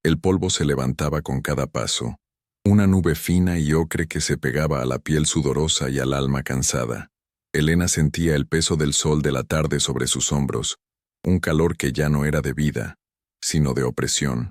El polvo se levantaba con cada paso, una nube fina y ocre que se pegaba a la piel sudorosa y al alma cansada. Elena sentía el peso del sol de la tarde sobre sus hombros, un calor que ya no era de vida, sino de opresión.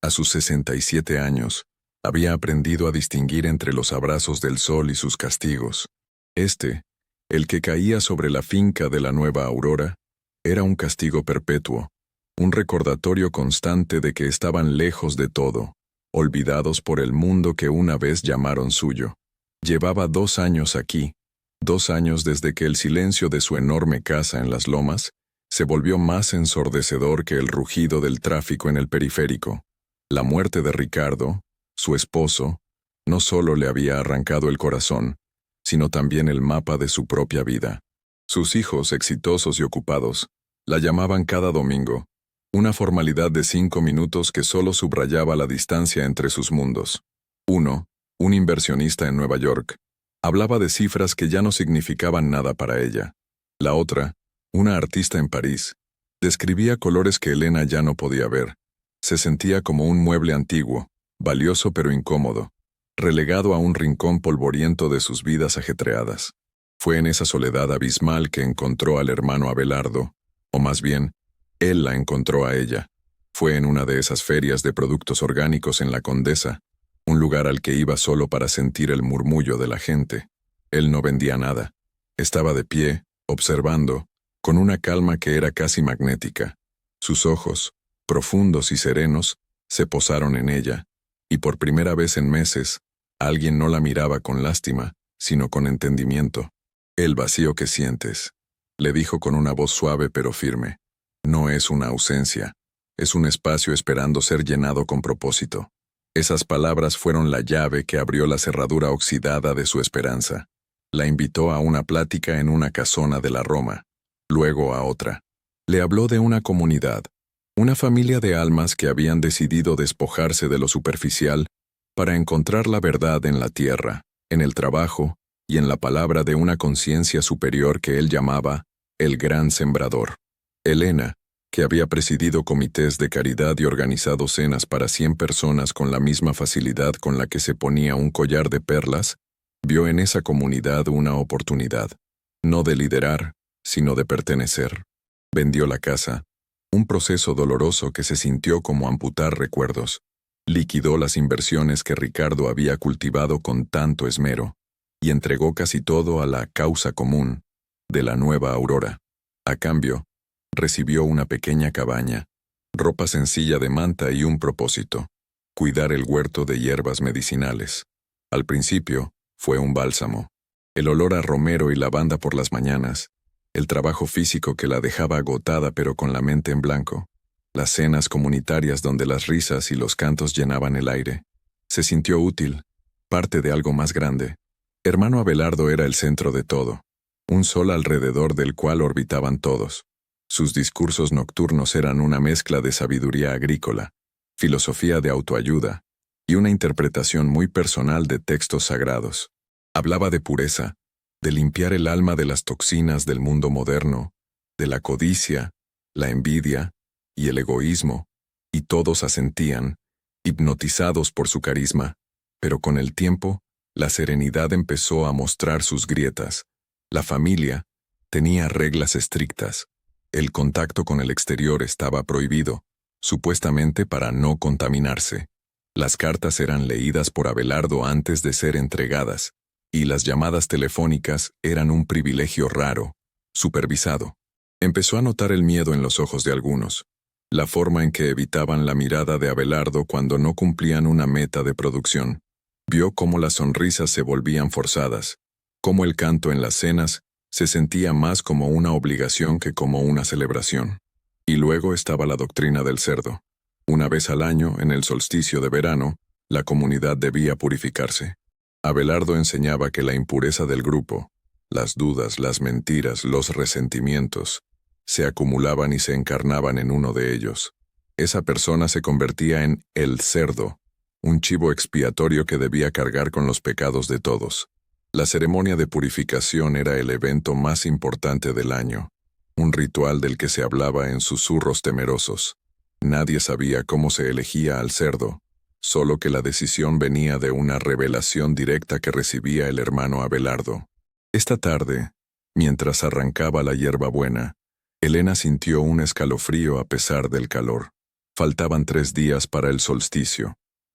A sus 67 años, había aprendido a distinguir entre los abrazos del sol y sus castigos. El que caía sobre la finca de la Nueva Aurora, era un castigo perpetuo, un recordatorio constante de que estaban lejos de todo, olvidados por el mundo que una vez llamaron suyo. Llevaba 2 años aquí, 2 años desde que el silencio de su enorme casa en las lomas se volvió más ensordecedor que el rugido del tráfico en el periférico. La muerte de Ricardo, su esposo, no solo le había arrancado el corazón, sino también el mapa de su propia vida. Sus hijos, exitosos y ocupados, la llamaban cada domingo, una formalidad de 5 minutos que solo subrayaba la distancia entre sus mundos. Uno, un inversionista en Nueva York, hablaba de cifras que ya no significaban nada para ella. La otra, una artista en París, describía colores que Elena ya no podía ver. Se sentía como un mueble antiguo, valioso pero incómodo, relegado a un rincón polvoriento de sus vidas ajetreadas. Fue en esa soledad abismal que encontró al hermano Abelardo, o más bien, él la encontró a ella. Fue en una de esas ferias de productos orgánicos en La Condesa, un lugar al que iba solo para sentir el murmullo de la gente. Él no vendía nada. Estaba de pie, observando, con una calma que era casi magnética. Sus ojos, profundos y serenos, se posaron en ella, y por primera vez en meses, alguien no la miraba con lástima, sino con entendimiento. El vacío que sientes, le dijo con una voz suave pero firme, no es una ausencia, es un espacio esperando ser llenado con propósito. Esas palabras fueron la llave que abrió la cerradura oxidada de su esperanza. La invitó a una plática en una casona de la Roma, luego a otra. Le habló de una comunidad, una familia de almas que habían decidido despojarse de lo superficial para encontrar la verdad en la tierra, en el trabajo y en la palabra de una conciencia superior que él llamaba el Gran Sembrador. Elena, que había presidido comités de caridad y organizado cenas para 100 personas con la misma facilidad con la que se ponía un collar de perlas, vio en esa comunidad una oportunidad, no de liderar, sino de pertenecer. Vendió la casa, un proceso doloroso que se sintió como amputar recuerdos. Liquidó las inversiones que Ricardo había cultivado con tanto esmero, y entregó casi todo a la causa común de la Nueva Aurora. A cambio, recibió una pequeña cabaña, ropa sencilla de manta y un propósito: cuidar el huerto de hierbas medicinales. Al principio, fue un bálsamo. El olor a romero y lavanda por las mañanas, el trabajo físico que la dejaba agotada pero con la mente en blanco, las cenas comunitarias donde las risas y los cantos llenaban el aire. Se sintió útil, parte de algo más grande. Hermano Abelardo era el centro de todo, un sol alrededor del cual orbitaban todos. Sus discursos nocturnos eran una mezcla de sabiduría agrícola, filosofía de autoayuda y una interpretación muy personal de textos sagrados. Hablaba de pureza, de limpiar el alma de las toxinas del mundo moderno, de la codicia, la envidia y el egoísmo, y todos asentían, hipnotizados por su carisma, pero con el tiempo, la serenidad empezó a mostrar sus grietas. La familia tenía reglas estrictas. El contacto con el exterior estaba prohibido, supuestamente para no contaminarse. Las cartas eran leídas por Abelardo antes de ser entregadas, y las llamadas telefónicas eran un privilegio raro, supervisado. Empezó a notar el miedo en los ojos de algunos, la forma en que evitaban la mirada de Abelardo cuando no cumplían una meta de producción. Vio cómo las sonrisas se volvían forzadas, cómo el canto en las cenas se sentía más como una obligación que como una celebración. Y luego estaba la doctrina del cerdo. Una vez al año, en el solsticio de verano, la comunidad debía purificarse. Abelardo enseñaba que la impureza del grupo, las dudas, las mentiras, los resentimientos, se acumulaban y se encarnaban en uno de ellos. Esa persona se convertía en el cerdo, un chivo expiatorio que debía cargar con los pecados de todos. La ceremonia de purificación era el evento más importante del año, un ritual del que se hablaba en susurros temerosos. Nadie sabía cómo se elegía al cerdo, solo que la decisión venía de una revelación directa que recibía el hermano Abelardo. Esta tarde, mientras arrancaba la hierbabuena, Elena sintió un escalofrío a pesar del calor. Faltaban 3 días para el solsticio.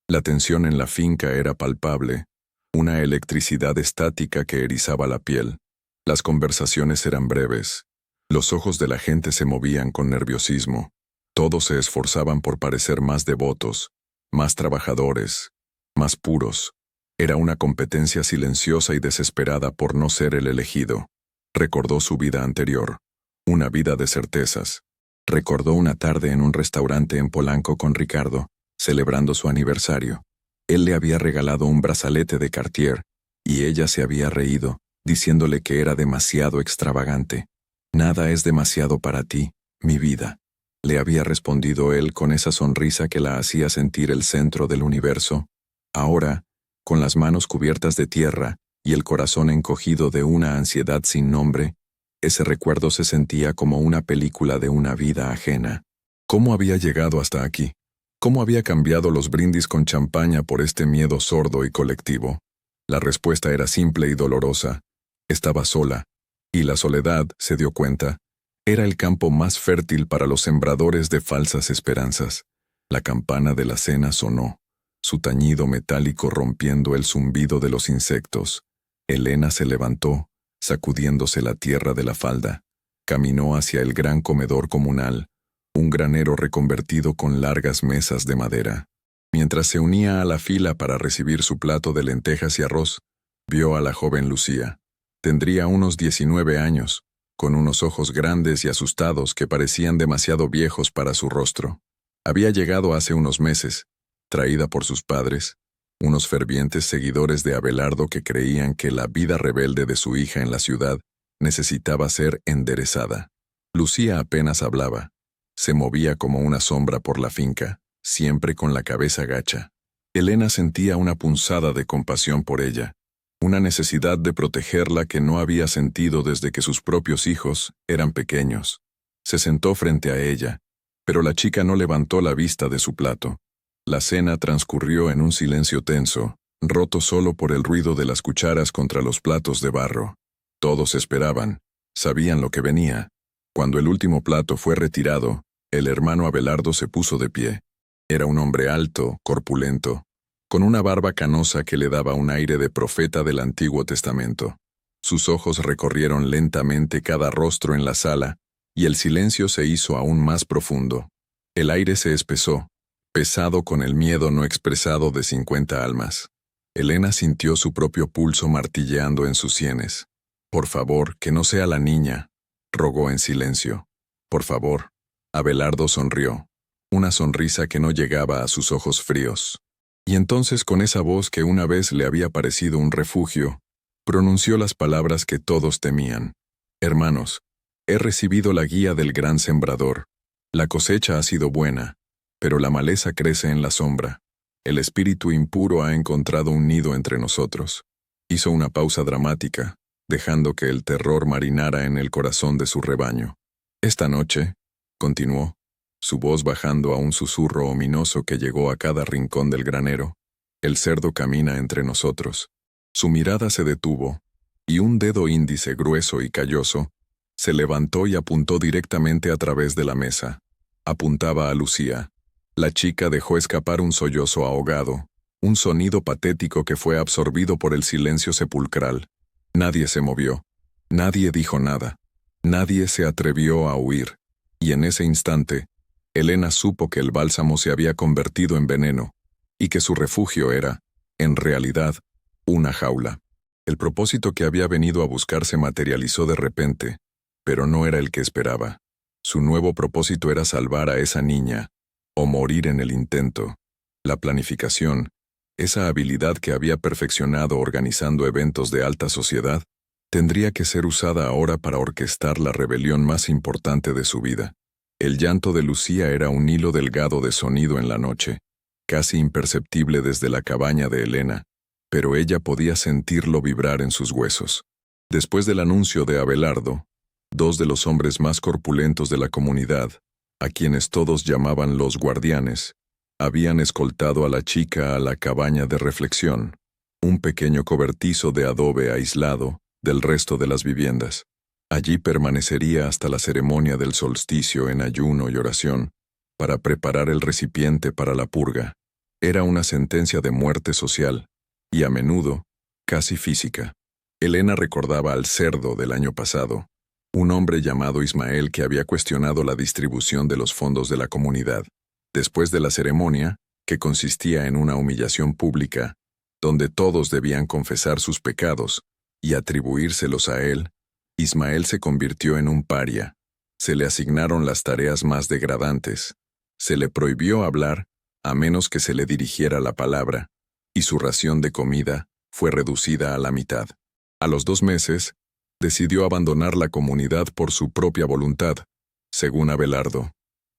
La tensión en la finca era palpable, una electricidad estática que erizaba la piel. Las conversaciones eran breves. Los ojos de la gente se movían con nerviosismo. Todos se esforzaban por parecer más devotos, más trabajadores, más puros. Era una competencia silenciosa y desesperada por no ser el elegido. Recordó su vida anterior, una vida de certezas. Recordó una tarde en un restaurante en Polanco con Ricardo, celebrando su aniversario. Él le había regalado un brazalete de Cartier, y ella se había reído, diciéndole que era demasiado extravagante. «Nada es demasiado para ti, mi vida», le había respondido él con esa sonrisa que la hacía sentir el centro del universo. Ahora, con las manos cubiertas de tierra y el corazón encogido de una ansiedad sin nombre, ese recuerdo se sentía como una película de una vida ajena. ¿Cómo había llegado hasta aquí? ¿Cómo había cambiado los brindis con champaña por este miedo sordo y colectivo? La respuesta era simple y dolorosa. Estaba sola, y la soledad, se dio cuenta, era el campo más fértil para los sembradores de falsas esperanzas. La campana de la cena sonó, su tañido metálico rompiendo el zumbido de los insectos. Elena se levantó, sacudiéndose la tierra de la falda. Caminó hacia el gran comedor comunal, un granero reconvertido con largas mesas de madera. Mientras se unía a la fila para recibir su plato de lentejas y arroz, vio a la joven Lucía. Tendría unos 19 años, con unos ojos grandes y asustados que parecían demasiado viejos para su rostro. Había llegado hace unos meses, traída por sus padres, unos fervientes seguidores de Abelardo que creían que la vida rebelde de su hija en la ciudad necesitaba ser enderezada. Lucía apenas hablaba. Se movía como una sombra por la finca, siempre con la cabeza gacha. Elena sentía una punzada de compasión por ella, una necesidad de protegerla que no había sentido desde que sus propios hijos eran pequeños. Se sentó frente a ella, pero la chica no levantó la vista de su plato. La cena transcurrió en un silencio tenso, roto solo por el ruido de las cucharas contra los platos de barro. Todos esperaban, sabían lo que venía. Cuando el último plato fue retirado, el hermano Abelardo se puso de pie. Era un hombre alto, corpulento, con una barba canosa que le daba un aire de profeta del Antiguo Testamento. Sus ojos recorrieron lentamente cada rostro en la sala, y el silencio se hizo aún más profundo. El aire se espesó, pesado con el miedo no expresado de 50 almas. Elena sintió su propio pulso martilleando en sus sienes. «Por favor, que no sea la niña», rogó en silencio. «Por favor». Abelardo sonrió, una sonrisa que no llegaba a sus ojos fríos. Y entonces, con esa voz que una vez le había parecido un refugio, pronunció las palabras que todos temían. «Hermanos, he recibido la guía del gran sembrador. La cosecha ha sido buena, pero la maleza crece en la sombra. El espíritu impuro ha encontrado un nido entre nosotros». Hizo una pausa dramática, dejando que el terror marinara en el corazón de su rebaño. «Esta noche», continuó, su voz bajando a un susurro ominoso que llegó a cada rincón del granero, «el cerdo camina entre nosotros». Su mirada se detuvo, y un dedo índice grueso y calloso se levantó y apuntó directamente a través de la mesa. Apuntaba a Lucía. La chica dejó escapar un sollozo ahogado, un sonido patético que fue absorbido por el silencio sepulcral. Nadie se movió. Nadie dijo nada. Nadie se atrevió a huir. Y en ese instante, Elena supo que el bálsamo se había convertido en veneno, y que su refugio era, en realidad, una jaula. El propósito que había venido a buscar se materializó de repente, pero no era el que esperaba. Su nuevo propósito era salvar a esa niña, o morir en el intento. La planificación, esa habilidad que había perfeccionado organizando eventos de alta sociedad, tendría que ser usada ahora para orquestar la rebelión más importante de su vida. El llanto de Lucía era un hilo delgado de sonido en la noche, casi imperceptible desde la cabaña de Elena, pero ella podía sentirlo vibrar en sus huesos. Después del anuncio de Abelardo, 2 de los hombres más corpulentos de la comunidad, a quienes todos llamaban los guardianes, habían escoltado a la chica a la cabaña de reflexión, un pequeño cobertizo de adobe aislado del resto de las viviendas. Allí permanecería hasta la ceremonia del solsticio en ayuno y oración, para preparar el recipiente para la purga. Era una sentencia de muerte social, y a menudo, casi física. Elena recordaba al cerdo del año pasado, un hombre llamado Ismael que había cuestionado la distribución de los fondos de la comunidad. Después de la ceremonia, que consistía en una humillación pública, donde todos debían confesar sus pecados y atribuírselos a él, Ismael se convirtió en un paria. Se le asignaron las tareas más degradantes. Se le prohibió hablar, a menos que se le dirigiera la palabra, y su ración de comida fue reducida a la mitad. A los 2 meses, decidió abandonar la comunidad por su propia voluntad. Según Abelardo,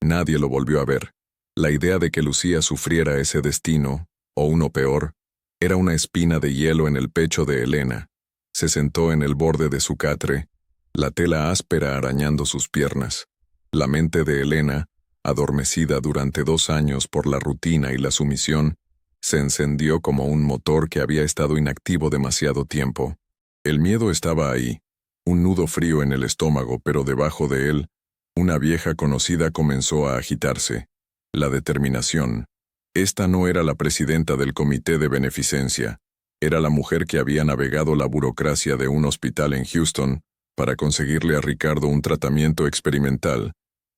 nadie lo volvió a ver. La idea de que Lucía sufriera ese destino, o uno peor, era una espina de hielo en el pecho de Elena. Se sentó en el borde de su catre, la tela áspera arañando sus piernas. La mente de Elena, adormecida durante 2 años por la rutina y la sumisión, se encendió como un motor que había estado inactivo demasiado tiempo. El miedo estaba ahí, un nudo frío en el estómago, pero debajo de él, una vieja conocida comenzó a agitarse. La determinación. Esta no era la presidenta del comité de beneficencia. Era la mujer que había navegado la burocracia de un hospital en Houston para conseguirle a Ricardo un tratamiento experimental,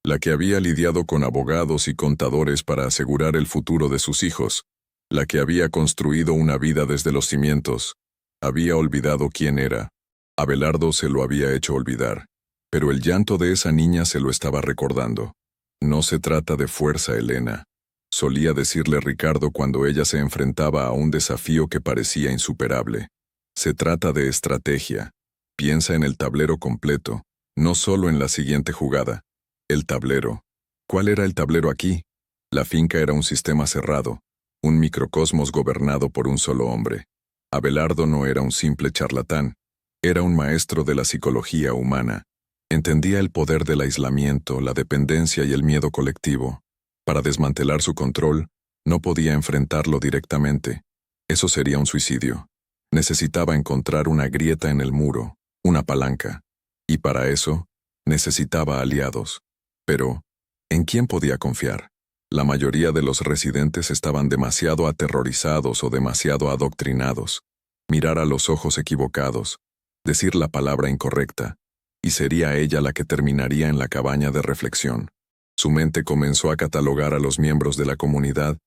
la que había lidiado con abogados y contadores para asegurar el futuro de sus hijos, la que había construido una vida desde los cimientos. Había olvidado quién era. Abelardo se lo había hecho olvidar, pero el llanto de esa niña se lo estaba recordando. No se trata de fuerza, Elena, solía decirle Ricardo cuando ella se enfrentaba a un desafío que parecía insuperable. Se trata de estrategia. Piensa en el tablero completo, no solo en la siguiente jugada. El tablero. ¿Cuál era el tablero aquí? La finca era un sistema cerrado, un microcosmos gobernado por un solo hombre. Abelardo no era un simple charlatán, era un maestro de la psicología humana. Entendía el poder del aislamiento, la dependencia y el miedo colectivo. Para desmantelar su control, no podía enfrentarlo directamente. Eso sería un suicidio. Necesitaba encontrar una grieta en el muro, una palanca. Y para eso, necesitaba aliados. Pero, ¿en quién podía confiar? La mayoría de los residentes estaban demasiado aterrorizados o demasiado adoctrinados. Mirar a los ojos equivocados, decir la palabra incorrecta, y sería ella la que terminaría en la cabaña de reflexión. Su mente comenzó a catalogar a los miembros de la comunidad,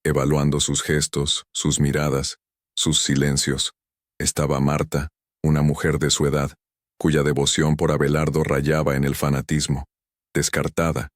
evaluando sus gestos, sus miradas, sus silencios. Estaba Marta, una mujer de su edad, cuya devoción por Abelardo rayaba en el fanatismo. Descartada.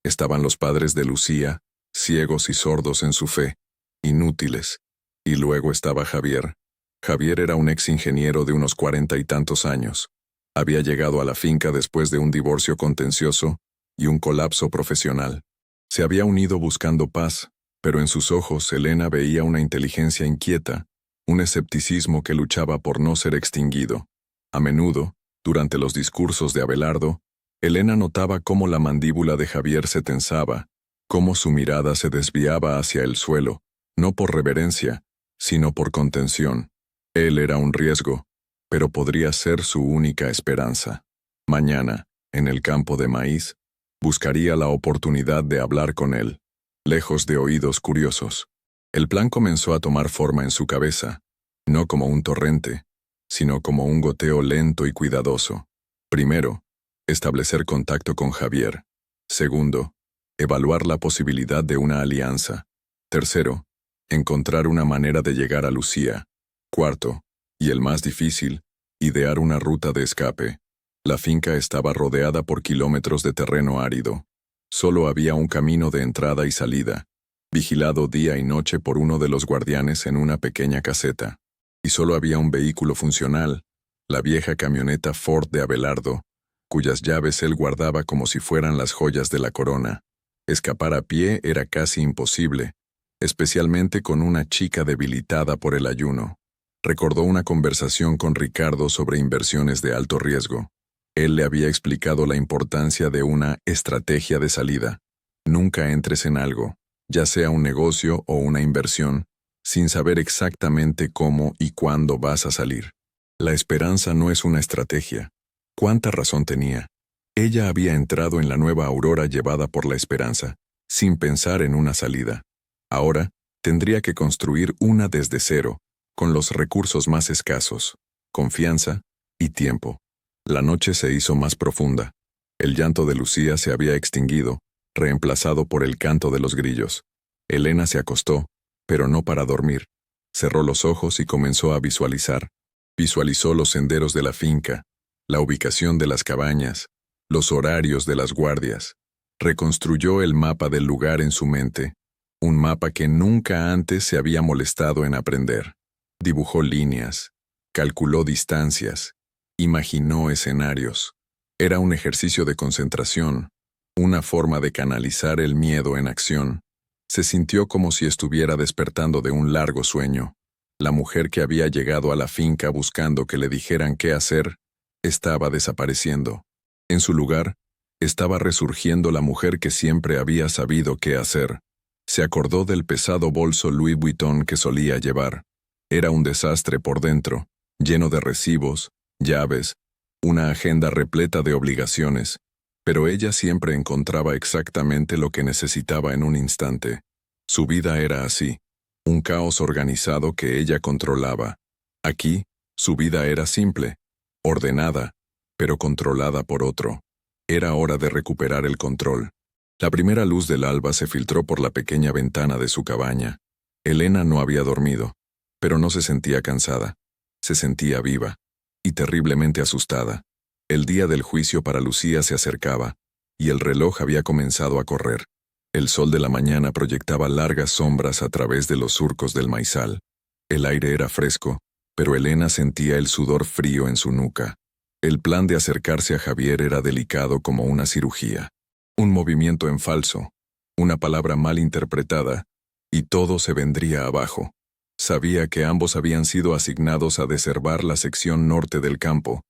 Estaban los padres de Lucía, ciegos y sordos en su fe, inútiles. Y luego estaba Javier. Javier era un ex ingeniero de unos 40 y tantos años. Había llegado a la finca después de un divorcio contencioso y un colapso profesional. Se había unido buscando paz, pero en sus ojos Elena veía una inteligencia inquieta, un escepticismo que luchaba por no ser extinguido. A menudo, durante los discursos de Abelardo, Elena notaba cómo la mandíbula de Javier se tensaba, cómo su mirada se desviaba hacia el suelo, no por reverencia, sino por contención. Él era un riesgo, pero podría ser su única esperanza. Mañana, en el campo de maíz, buscaría la oportunidad de hablar con él, lejos de oídos curiosos. El plan comenzó a tomar forma en su cabeza, no como un torrente, sino como un goteo lento y cuidadoso. Primero, establecer contacto con Javier. Segundo, evaluar la posibilidad de una alianza. Tercero, encontrar una manera de llegar a Lucía. Cuarto, y el más difícil, idear una ruta de escape. La finca estaba rodeada por kilómetros de terreno árido. Solo había un camino de entrada y salida, vigilado día y noche por uno de los guardianes en una pequeña caseta. Y solo había un vehículo funcional, la vieja camioneta Ford de Abelardo, cuyas llaves él guardaba como si fueran las joyas de la corona. Escapar a pie era casi imposible, especialmente con una chica debilitada por el ayuno. Recordó una conversación con Ricardo sobre inversiones de alto riesgo. Él le había explicado la importancia de una estrategia de salida, Nunca entres en algo, ya sea un negocio o una inversión, sin saber exactamente cómo y cuándo vas a salir. La esperanza no es una estrategia. ¿Cuánta razón tenía? Ella había entrado en la nueva Aurora llevada por la esperanza, sin pensar en una salida. Ahora, tendría que construir una desde cero, con los recursos más escasos, confianza y tiempo. La noche se hizo más profunda. El llanto de Lucía se había extinguido, reemplazado por el canto de los grillos. Elena se acostó, pero no para dormir. Cerró los ojos y comenzó a visualizar. Visualizó los senderos de la finca, la ubicación de las cabañas, los horarios de las guardias. Reconstruyó el mapa del lugar en su mente, un mapa que nunca antes se había molestado en aprender. Dibujó líneas, calculó distancias, imaginó escenarios. Era un ejercicio de concentración, una forma de canalizar el miedo en acción. Se sintió como si estuviera despertando de un largo sueño. La mujer que había llegado a la finca buscando que le dijeran qué hacer, estaba desapareciendo. En su lugar, estaba resurgiendo la mujer que siempre había sabido qué hacer. Se acordó del pesado bolso Louis Vuitton que solía llevar. Era un desastre por dentro, lleno de recibos, llaves, una agenda repleta de obligaciones, pero ella siempre encontraba exactamente lo que necesitaba en un instante. Su vida era así, un caos organizado que ella controlaba. Aquí, su vida era simple, ordenada, pero controlada por otro. Era hora de recuperar el control. La primera luz del alba se filtró por la pequeña ventana de su cabaña. Elena no había dormido, pero no se sentía cansada. Se sentía viva y terriblemente asustada. El día del juicio para Lucía se acercaba, y el reloj había comenzado a correr. El sol de la mañana proyectaba largas sombras a través de los surcos del maizal. El aire era fresco, pero Elena sentía el sudor frío en su nuca. El plan de acercarse a Javier era delicado como una cirugía. Un movimiento en falso, una palabra mal interpretada, y todo se vendría abajo. Sabía que ambos habían sido asignados a desherbar la sección norte del campo,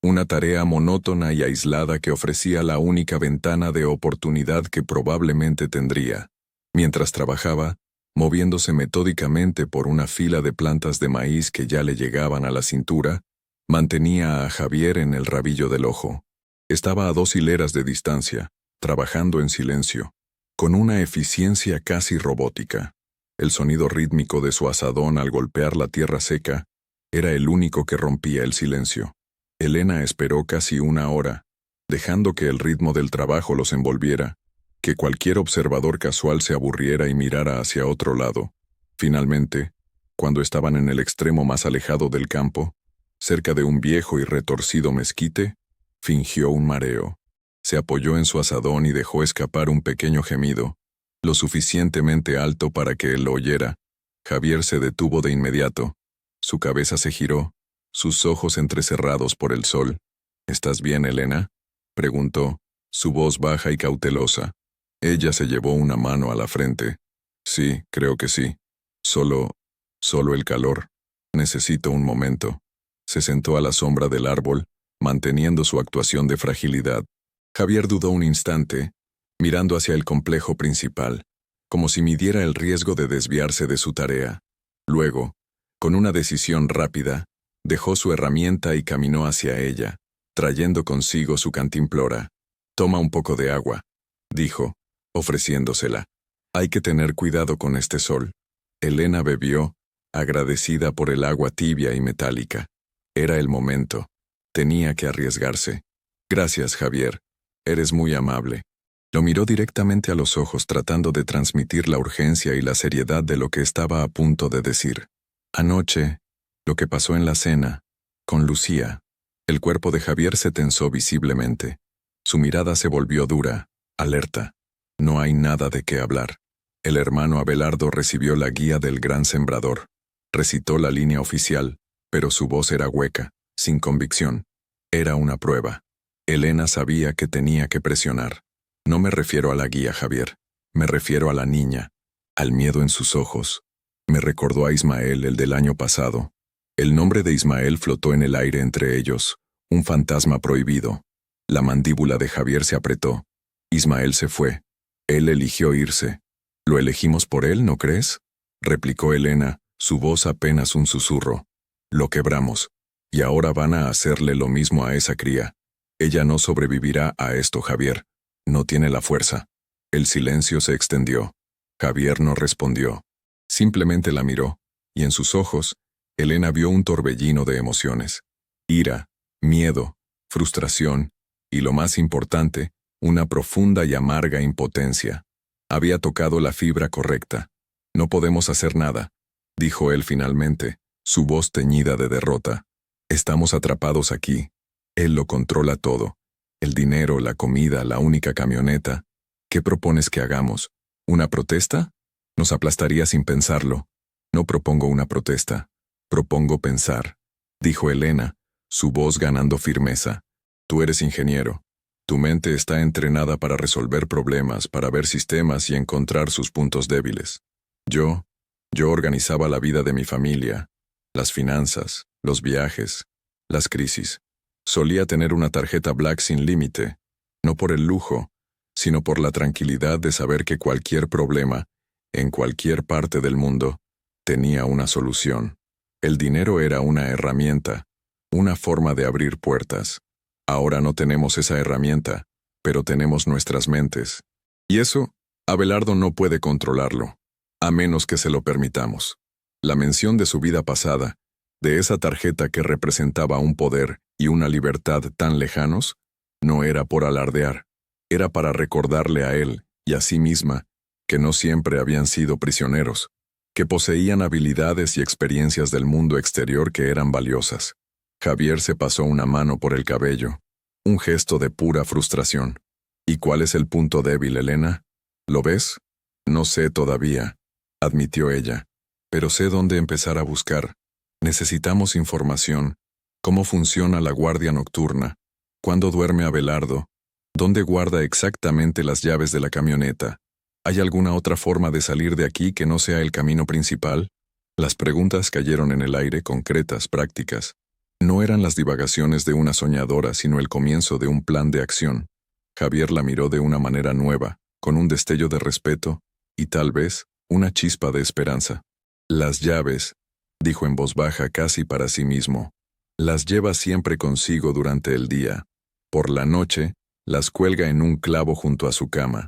una tarea monótona y aislada que ofrecía la única ventana de oportunidad que probablemente tendría. Mientras trabajaba, moviéndose metódicamente por una fila de plantas de maíz que ya le llegaban a la cintura, mantenía a Javier en el rabillo del ojo. Estaba a 2 hileras de distancia, trabajando en silencio, con una eficiencia casi robótica. El sonido rítmico de su azadón al golpear la tierra seca era el único que rompía el silencio. Elena esperó casi 1 hora, dejando que el ritmo del trabajo los envolviera, que cualquier observador casual se aburriera y mirara hacia otro lado. Finalmente, cuando estaban en el extremo más alejado del campo, cerca de un viejo y retorcido mezquite, fingió un mareo. Se apoyó en su azadón y dejó escapar un pequeño gemido, lo suficientemente alto para que él lo oyera. Javier se detuvo de inmediato. Su cabeza se giró, sus ojos entrecerrados por el sol. ¿Estás bien, Elena?, preguntó, su voz baja y cautelosa. Ella se llevó una mano a la frente. Sí, creo que sí. Solo el calor. Necesito un momento. Se sentó a la sombra del árbol, manteniendo su actuación de fragilidad. Javier dudó un instante, mirando hacia el complejo principal, como si midiera el riesgo de desviarse de su tarea. Luego, con una decisión rápida, dejó su herramienta y caminó hacia ella, trayendo consigo su cantimplora. «Toma un poco de agua», dijo, ofreciéndosela. «Hay que tener cuidado con este sol». Elena bebió, agradecida por el agua tibia y metálica. Era el momento. Tenía que arriesgarse. «Gracias, Javier. Eres muy amable». Lo miró directamente a los ojos tratando de transmitir la urgencia y la seriedad de lo que estaba a punto de decir. Anoche, lo que pasó en la cena, con Lucía. El cuerpo de Javier se tensó visiblemente. Su mirada se volvió dura, alerta. No hay nada de qué hablar. El hermano Abelardo recibió la guía del gran sembrador. Recitó la línea oficial, pero su voz era hueca, sin convicción. Era una prueba. Elena sabía que tenía que presionar. No me refiero a la guía, Javier. Me refiero a la niña, al miedo en sus ojos. Me recordó a Ismael, el del año pasado. El nombre de Ismael flotó en el aire entre ellos, un fantasma prohibido. La mandíbula de Javier se apretó. Ismael se fue. Él eligió irse. ¿Lo elegimos por él, no crees? Replicó Elena, su voz apenas un susurro. Lo quebramos. Y ahora van a hacerle lo mismo a esa cría. Ella no sobrevivirá a esto, Javier. No tiene la fuerza. El silencio se extendió. Javier no respondió. Simplemente la miró, y en sus ojos, Elena vio un torbellino de emociones. Ira, miedo, frustración, y lo más importante, una profunda y amarga impotencia. Había tocado la fibra correcta. No podemos hacer nada, dijo él finalmente, su voz teñida de derrota. Estamos atrapados aquí. Él lo controla todo. El dinero, la comida, la única camioneta. ¿Qué propones que hagamos? ¿Una protesta? Nos aplastaría sin pensarlo. No propongo una protesta. Propongo pensar, dijo Elena, su voz ganando firmeza. Tú eres ingeniero. Tu mente está entrenada para resolver problemas, para ver sistemas y encontrar sus puntos débiles. Yo organizaba la vida de mi familia, las finanzas, los viajes, las crisis. Solía tener una tarjeta Black sin límite, no por el lujo, sino por la tranquilidad de saber que cualquier problema, en cualquier parte del mundo, tenía una solución. El dinero era una herramienta, una forma de abrir puertas. Ahora no tenemos esa herramienta, pero tenemos nuestras mentes. Y eso, Abelardo no puede controlarlo, a menos que se lo permitamos. La mención de su vida pasada, de esa tarjeta que representaba un poder y una libertad tan lejanos, no era por alardear, era para recordarle a él y a sí misma que no siempre habían sido prisioneros, que poseían habilidades y experiencias del mundo exterior que eran valiosas. Javier se pasó una mano por el cabello, un gesto de pura frustración. ¿Y cuál es el punto débil, Elena? ¿Lo ves? No sé todavía, admitió ella, pero sé dónde empezar a buscar. Necesitamos información. ¿Cómo funciona la guardia nocturna? ¿Cuándo duerme Abelardo? ¿Dónde guarda exactamente las llaves de la camioneta? ¿Hay alguna otra forma de salir de aquí que no sea el camino principal? Las preguntas cayeron en el aire, concretas, prácticas. No eran las divagaciones de una soñadora, sino el comienzo de un plan de acción. Javier la miró de una manera nueva, con un destello de respeto, y tal vez, una chispa de esperanza. Las llaves, dijo en voz baja casi para sí mismo, las lleva siempre consigo durante el día. Por la noche, las cuelga en un clavo junto a su cama.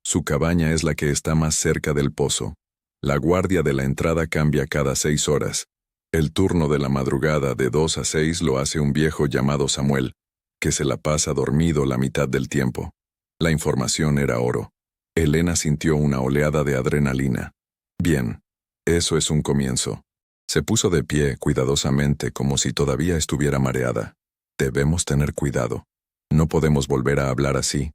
Su cabaña es la que está más cerca del pozo. La guardia de la entrada cambia cada 6 horas. El turno de la madrugada de 2 a 6 lo hace un viejo llamado Samuel, que se la pasa dormido la mitad del tiempo. La información era oro. Elena sintió una oleada de adrenalina. Bien, eso es un comienzo. Se puso de pie cuidadosamente como si todavía estuviera mareada. Debemos tener cuidado. No podemos volver a hablar así,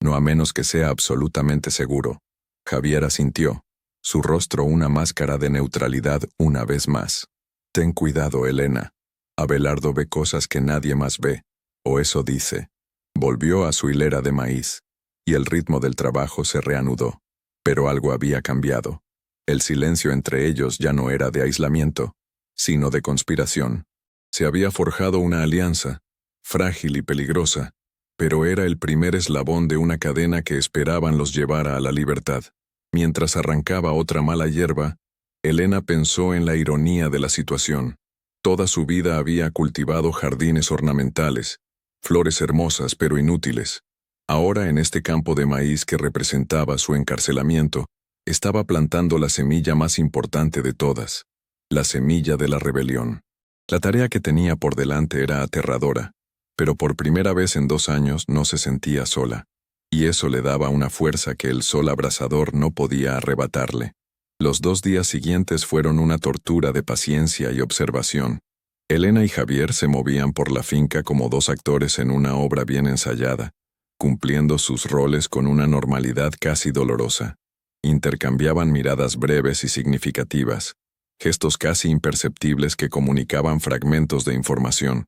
no a menos que sea absolutamente seguro. Javier asintió, su rostro una máscara de neutralidad una vez más. Ten cuidado, Elena. Abelardo ve cosas que nadie más ve, o eso dice. Volvió a su hilera de maíz, y el ritmo del trabajo se reanudó. Pero algo había cambiado. El silencio entre ellos ya no era de aislamiento, sino de conspiración. Se había forjado una alianza, frágil y peligrosa, pero era el primer eslabón de una cadena que esperaban los llevara a la libertad. Mientras arrancaba otra mala hierba, Elena pensó en la ironía de la situación. Toda su vida había cultivado jardines ornamentales, flores hermosas pero inútiles. Ahora en este campo de maíz que representaba su encarcelamiento, estaba plantando la semilla más importante de todas, la semilla de la rebelión. La tarea que tenía por delante era aterradora, pero por primera vez en 2 años no se sentía sola, y eso le daba una fuerza que el sol abrasador no podía arrebatarle. Los 2 días siguientes fueron una tortura de paciencia y observación. Elena y Javier se movían por la finca como 2 actores en una obra bien ensayada, cumpliendo sus roles con una normalidad casi dolorosa. Intercambiaban miradas breves y significativas, gestos casi imperceptibles que comunicaban fragmentos de información.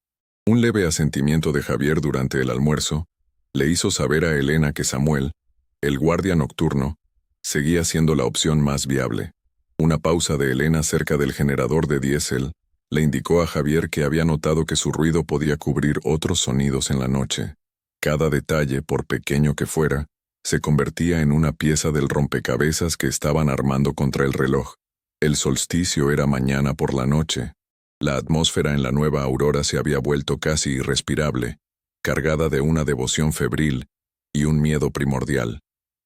Un leve asentimiento de Javier durante el almuerzo le hizo saber a Elena que Samuel, el guardia nocturno, seguía siendo la opción más viable. Una pausa de Elena cerca del generador de diésel le indicó a Javier que había notado que su ruido podía cubrir otros sonidos en la noche. Cada detalle, por pequeño que fuera, Se convertía en una pieza del rompecabezas que estaban armando contra el reloj. El solsticio era mañana por la noche. La atmósfera en la nueva aurora se había vuelto casi irrespirable, cargada de una devoción febril y un miedo primordial.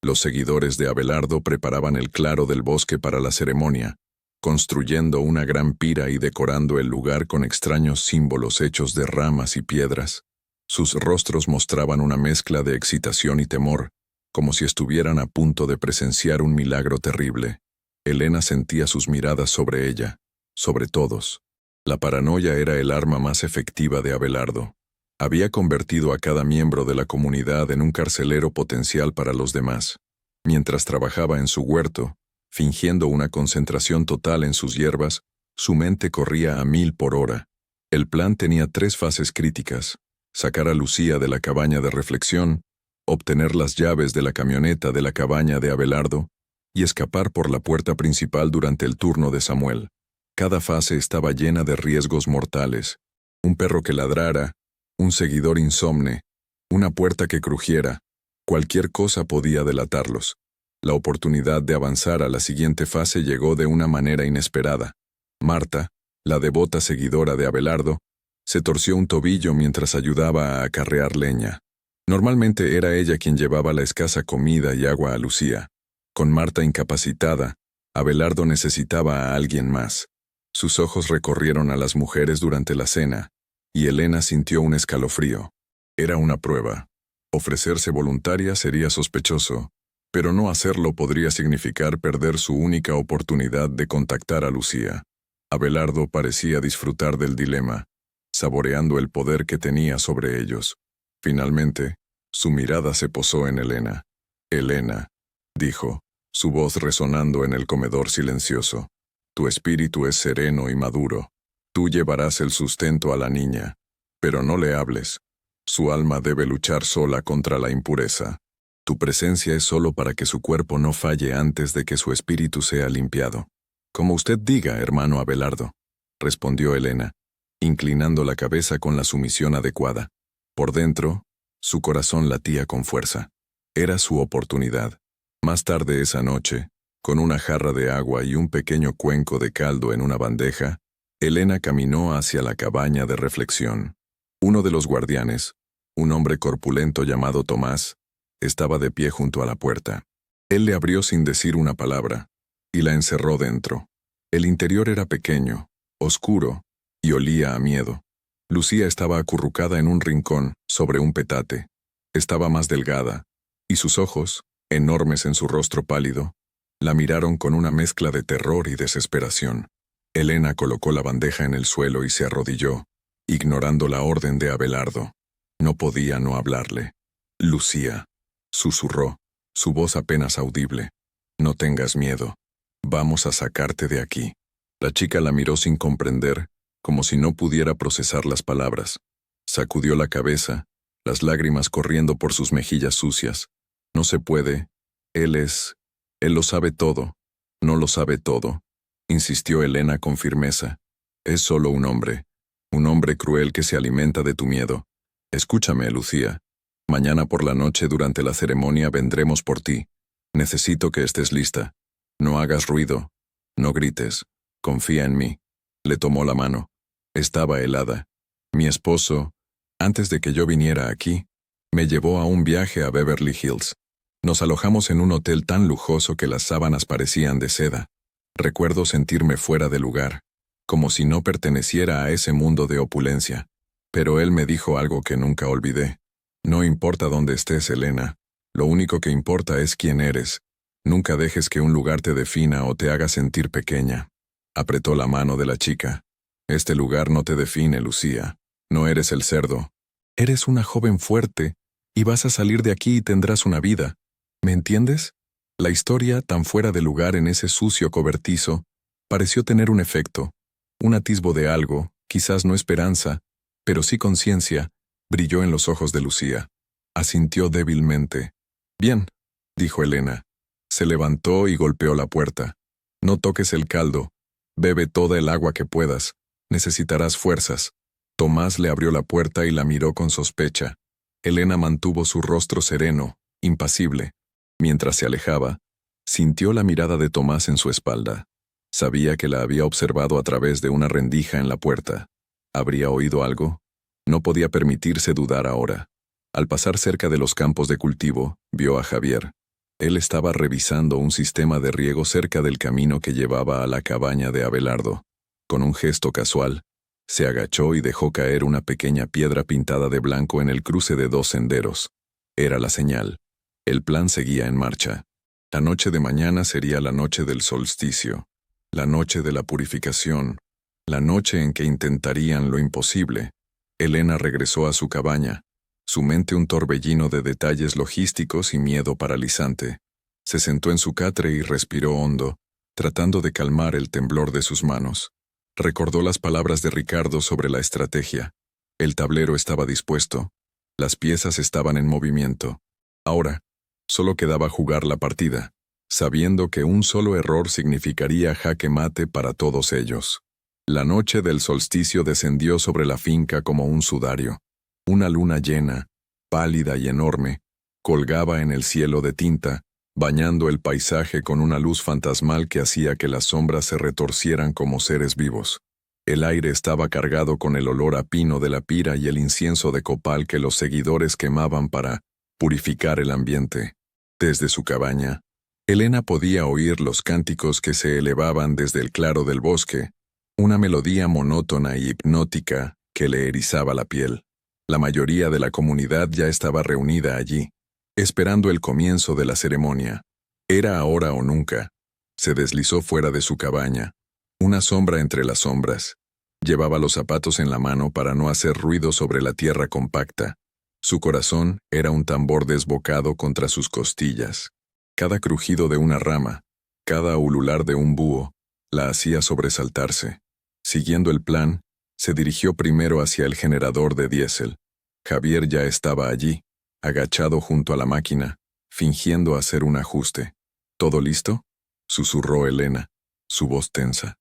Los seguidores de Abelardo preparaban el claro del bosque para la ceremonia, construyendo una gran pira y decorando el lugar con extraños símbolos hechos de ramas y piedras. Sus rostros mostraban una mezcla de excitación y temor, como si estuvieran a punto de presenciar un milagro terrible. Elena sentía sus miradas sobre ella, sobre todos. La paranoia era el arma más efectiva de Abelardo. Había convertido a cada miembro de la comunidad en un carcelero potencial para los demás. Mientras trabajaba en su huerto, fingiendo una concentración total en sus hierbas, su mente corría a 1000 por hora. El plan tenía 3 fases críticas: sacar a Lucía de la cabaña de reflexión, obtener las llaves de la camioneta de la cabaña de Abelardo y escapar por la puerta principal durante el turno de Samuel. Cada fase estaba llena de riesgos mortales: un perro que ladrara, un seguidor insomne, una puerta que crujiera. Cualquier cosa podía delatarlos. La oportunidad de avanzar a la siguiente fase llegó de una manera inesperada. Marta, la devota seguidora de Abelardo, se torció un tobillo mientras ayudaba a acarrear leña. Normalmente era ella quien llevaba la escasa comida y agua a Lucía. Con Marta incapacitada, Abelardo necesitaba a alguien más. Sus ojos recorrieron a las mujeres durante la cena, y Elena sintió un escalofrío. Era una prueba. Ofrecerse voluntaria sería sospechoso, pero no hacerlo podría significar perder su única oportunidad de contactar a Lucía. Abelardo parecía disfrutar del dilema, saboreando el poder que tenía sobre ellos. Finalmente, su mirada se posó en Elena. «Elena», dijo, su voz resonando en el comedor silencioso, «tu espíritu es sereno y maduro. Tú llevarás el sustento a la niña, pero no le hables. Su alma debe luchar sola contra la impureza. Tu presencia es solo para que su cuerpo no falle antes de que su espíritu sea limpiado». «Como usted diga, hermano Abelardo», respondió Elena, inclinando la cabeza con la sumisión adecuada. Por dentro, su corazón latía con fuerza. Era su oportunidad. Más tarde esa noche, con una jarra de agua y un pequeño cuenco de caldo en una bandeja, Elena caminó hacia la cabaña de reflexión. Uno de los guardianes, un hombre corpulento llamado Tomás, estaba de pie junto a la puerta. Él le abrió sin decir una palabra, y la encerró dentro. El interior era pequeño, oscuro, y olía a miedo. Lucía estaba acurrucada en un rincón, sobre un petate. Estaba más delgada, y sus ojos, enormes en su rostro pálido, la miraron con una mezcla de terror y desesperación. Elena colocó la bandeja en el suelo y se arrodilló, ignorando la orden de Abelardo. No podía no hablarle. «Lucía», susurró, su voz apenas audible, «no tengas miedo. Vamos a sacarte de aquí». La chica la miró sin comprender, como si no pudiera procesar las palabras. Sacudió la cabeza, las lágrimas corriendo por sus mejillas sucias. «No se puede. Él lo sabe todo. No lo sabe todo», insistió Elena con firmeza. «Es solo un hombre cruel que se alimenta de tu miedo. Escúchame, Lucía. Mañana por la noche durante la ceremonia vendremos por ti. Necesito que estés lista. No hagas ruido. No grites. Confía en mí». Le tomó la mano. Estaba helada. «Mi esposo, antes de que yo viniera aquí, me llevó a un viaje a Beverly Hills. Nos alojamos en un hotel tan lujoso que las sábanas parecían de seda. Recuerdo sentirme fuera de lugar, como si no perteneciera a ese mundo de opulencia. Pero él me dijo algo que nunca olvidé. No importa dónde estés, Elena. Lo único que importa es quién eres. Nunca dejes que un lugar te defina o te haga sentir pequeña». Apretó la mano de la chica. «Este lugar no te define, Lucía. No eres el cerdo. Eres una joven fuerte, y vas a salir de aquí y tendrás una vida. ¿Me entiendes?» La historia, tan fuera de lugar en ese sucio cobertizo, pareció tener un efecto. Un atisbo de algo, quizás no esperanza, pero sí conciencia, brilló en los ojos de Lucía. Asintió débilmente. «Bien», dijo Elena. Se levantó y golpeó la puerta. «No toques el caldo. Bebe toda el agua que puedas. Necesitarás fuerzas». Tomás le abrió la puerta y la miró con sospecha. Elena mantuvo su rostro sereno, impasible. Mientras se alejaba, sintió la mirada de Tomás en su espalda. Sabía que la había observado a través de una rendija en la puerta. ¿Habría oído algo? No podía permitirse dudar ahora. Al pasar cerca de los campos de cultivo, vio a Javier. Él estaba revisando un sistema de riego cerca del camino que llevaba a la cabaña de Abelardo. Con un gesto casual, se agachó y dejó caer una pequeña piedra pintada de blanco en el cruce de dos senderos. Era la señal. El plan seguía en marcha. La noche de mañana sería la noche del solsticio, la noche de la purificación, la noche en que intentarían lo imposible. Elena regresó a su cabaña, su mente un torbellino de detalles logísticos y miedo paralizante. Se sentó en su catre y respiró hondo, tratando de calmar el temblor de sus manos. Recordó las palabras de Ricardo sobre la estrategia. El tablero estaba dispuesto. Las piezas estaban en movimiento. Ahora, solo quedaba jugar la partida, sabiendo que un solo error significaría jaque mate para todos ellos. La noche del solsticio descendió sobre la finca como un sudario. Una luna llena, pálida y enorme, colgaba en el cielo de tinta, bañando el paisaje con una luz fantasmal que hacía que las sombras se retorcieran como seres vivos. El aire estaba cargado con el olor a pino de la pira y el incienso de copal que los seguidores quemaban para purificar el ambiente. Desde su cabaña, Elena podía oír los cánticos que se elevaban desde el claro del bosque, una melodía monótona y hipnótica que le erizaba la piel. La mayoría de la comunidad ya estaba reunida allí, esperando el comienzo de la ceremonia. Era ahora o nunca. Se deslizó fuera de su cabaña, una sombra entre las sombras. Llevaba los zapatos en la mano para no hacer ruido sobre la tierra compacta. Su corazón era un tambor desbocado contra sus costillas. Cada crujido de una rama, cada ulular de un búho, la hacía sobresaltarse. Siguiendo el plan, se dirigió primero hacia el generador de diésel. Javier ya estaba allí, agachado junto a la máquina, fingiendo hacer un ajuste. ¿Todo listo?, susurró Elena, su voz tensa.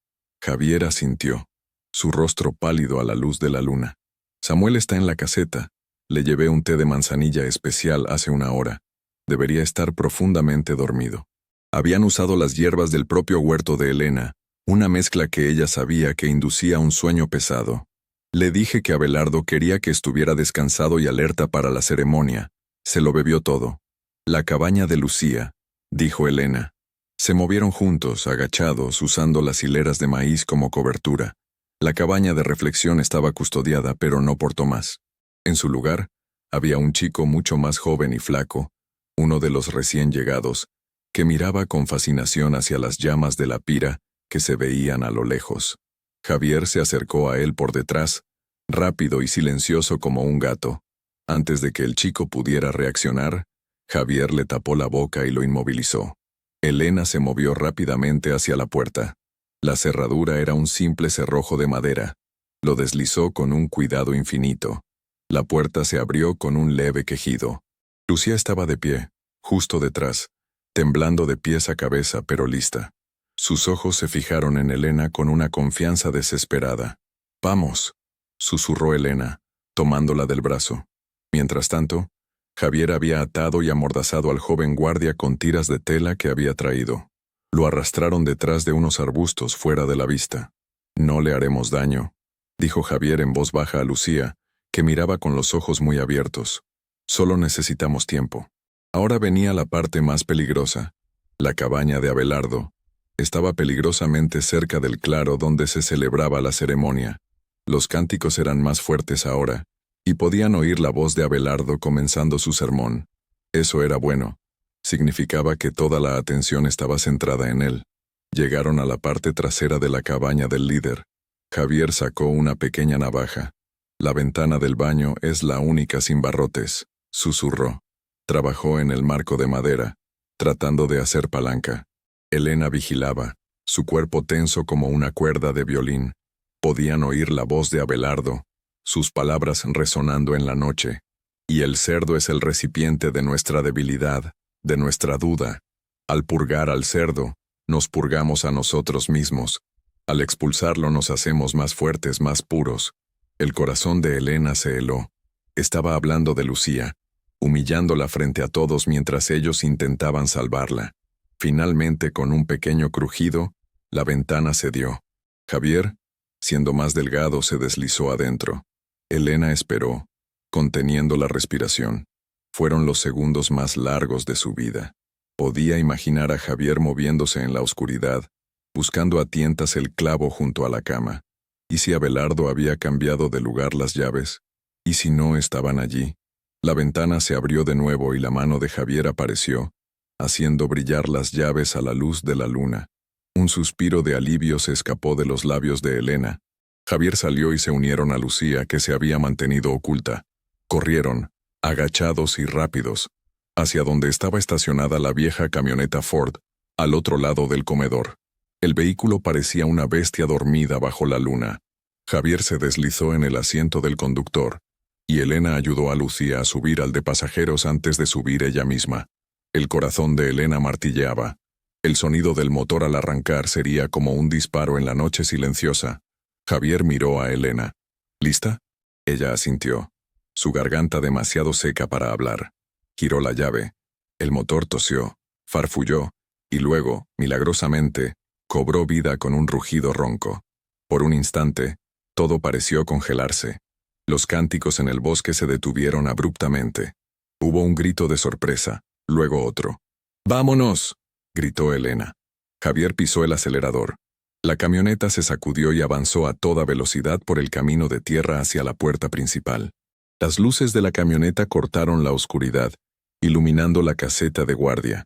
Javier asintió, su rostro pálido a la luz de la luna. Samuel está en la caseta. Le llevé un té de manzanilla especial hace una hora. Debería estar profundamente dormido. Habían usado las hierbas del propio huerto de Elena, una mezcla que ella sabía que inducía un sueño pesado. Le dije que Abelardo quería que estuviera descansado y alerta para la ceremonia. Se lo bebió todo. La cabaña de Lucía, dijo Elena. Se movieron juntos, agachados, usando las hileras de maíz como cobertura. La cabaña de reflexión estaba custodiada, pero no por Tomás. En su lugar, había un chico mucho más joven y flaco, uno de los recién llegados, que miraba con fascinación hacia las llamas de la pira que se veían a lo lejos. Javier se acercó a él por detrás, rápido y silencioso como un gato. Antes de que el chico pudiera reaccionar, Javier le tapó la boca y lo inmovilizó. Elena se movió rápidamente hacia la puerta. La cerradura era un simple cerrojo de madera. Lo deslizó con un cuidado infinito. La puerta se abrió con un leve quejido. Lucía estaba de pie, justo detrás, temblando de pies a cabeza pero lista. Sus ojos se fijaron en Elena con una confianza desesperada. «Vamos», susurró Elena, tomándola del brazo. Mientras tanto, Javier había atado y amordazado al joven guardia con tiras de tela que había traído. Lo arrastraron detrás de unos arbustos fuera de la vista. «No le haremos daño», dijo Javier en voz baja a Lucía, que miraba con los ojos muy abiertos. «Solo necesitamos tiempo». Ahora venía la parte más peligrosa. La cabaña de Abelardo estaba peligrosamente cerca del claro donde se celebraba la ceremonia. Los cánticos eran más fuertes ahora, y podían oír la voz de Abelardo comenzando su sermón. Eso era bueno. Significaba que toda la atención estaba centrada en él. Llegaron a la parte trasera de la cabaña del líder. Javier sacó una pequeña navaja. «La ventana del baño es la única sin barrotes», susurró. Trabajó en el marco de madera, tratando de hacer palanca. Elena vigilaba, su cuerpo tenso como una cuerda de violín. Podían oír la voz de Abelardo, sus palabras resonando en la noche. «Y el cerdo es el recipiente de nuestra debilidad, de nuestra duda. Al purgar al cerdo, nos purgamos a nosotros mismos. Al expulsarlo nos hacemos más fuertes, más puros». El corazón de Elena se heló. Estaba hablando de Lucía, humillándola frente a todos mientras ellos intentaban salvarla. Finalmente, con un pequeño crujido, la ventana cedió. Javier, siendo más delgado, se deslizó adentro. Elena esperó, conteniendo la respiración. Fueron los segundos más largos de su vida. Podía imaginar a Javier moviéndose en la oscuridad, buscando a tientas el clavo junto a la cama. ¿Y si Abelardo había cambiado de lugar las llaves? ¿Y si no estaban allí? La ventana se abrió de nuevo y la mano de Javier apareció, haciendo brillar las llaves a la luz de la luna. Un suspiro de alivio se escapó de los labios de Elena. Javier salió y se unieron a Lucía, que se había mantenido oculta. Corrieron, agachados y rápidos, hacia donde estaba estacionada la vieja camioneta Ford, al otro lado del comedor. El vehículo parecía una bestia dormida bajo la luna. Javier se deslizó en el asiento del conductor, y Elena ayudó a Lucía a subir al de pasajeros antes de subir ella misma. El corazón de Elena martilleaba. El sonido del motor al arrancar sería como un disparo en la noche silenciosa. Javier miró a Elena. ¿Lista? Ella asintió, su garganta demasiado seca para hablar. Giró la llave. El motor tosió, farfulló, y luego, milagrosamente, cobró vida con un rugido ronco. Por un instante, todo pareció congelarse. Los cánticos en el bosque se detuvieron abruptamente. Hubo un grito de sorpresa, luego otro. ¡Vámonos!, gritó Elena. Javier pisó el acelerador. La camioneta se sacudió y avanzó a toda velocidad por el camino de tierra hacia la puerta principal. Las luces de la camioneta cortaron la oscuridad, iluminando la caseta de guardia.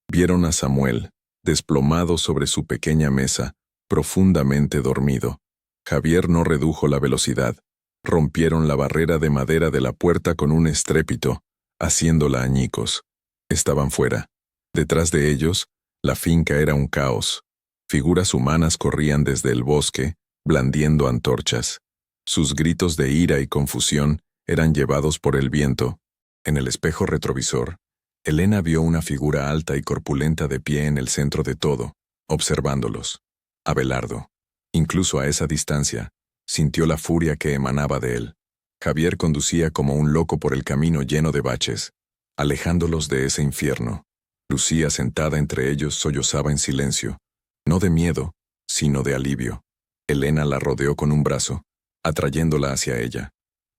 Vieron a Samuel, desplomado sobre su pequeña mesa, profundamente dormido. Javier no redujo la velocidad. Rompieron la barrera de madera de la puerta con un estrépito, haciéndola añicos. Estaban fuera. Detrás de ellos, la finca era un caos. Figuras humanas corrían desde el bosque, blandiendo antorchas. Sus gritos de ira y confusión eran llevados por el viento. En el espejo retrovisor, Elena vio una figura alta y corpulenta de pie en el centro de todo, observándolos. Abelardo. Incluso a esa distancia, sintió la furia que emanaba de él. Javier conducía como un loco por el camino lleno de baches, alejándolos de ese infierno. Lucía, sentada entre ellos, sollozaba en silencio, no de miedo, sino de alivio. Elena la rodeó con un brazo, atrayéndola hacia ella.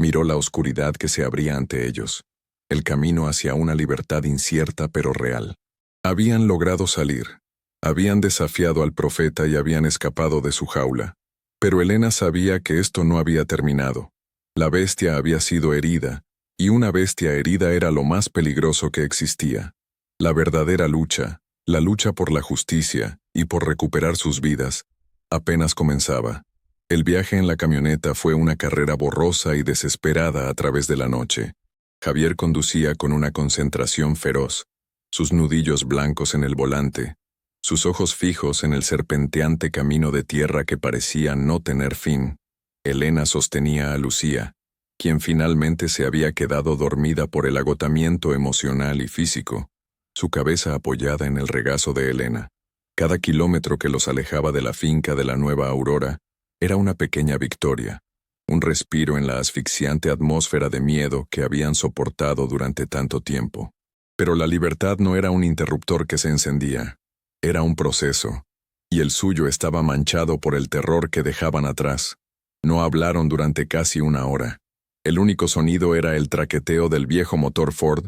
Miró la oscuridad que se abría ante ellos, el camino hacia una libertad incierta pero real. Habían logrado salir, habían desafiado al profeta y habían escapado de su jaula. Pero Elena sabía que esto no había terminado. La bestia había sido herida, y una bestia herida era lo más peligroso que existía. La verdadera lucha, la lucha por la justicia y por recuperar sus vidas, apenas comenzaba. El viaje en la camioneta fue una carrera borrosa y desesperada a través de la noche. Javier conducía con una concentración feroz, sus nudillos blancos en el volante, sus ojos fijos en el serpenteante camino de tierra que parecía no tener fin. Elena sostenía a Lucía, quien finalmente se había quedado dormida por el agotamiento emocional y físico, su cabeza apoyada en el regazo de Elena. Cada kilómetro que los alejaba de la finca de la Nueva Aurora era una pequeña victoria, un respiro en la asfixiante atmósfera de miedo que habían soportado durante tanto tiempo. Pero la libertad no era un interruptor que se encendía. Era un proceso, y el suyo estaba manchado por el terror que dejaban atrás. No hablaron durante casi una hora. El único sonido era el traqueteo del viejo motor Ford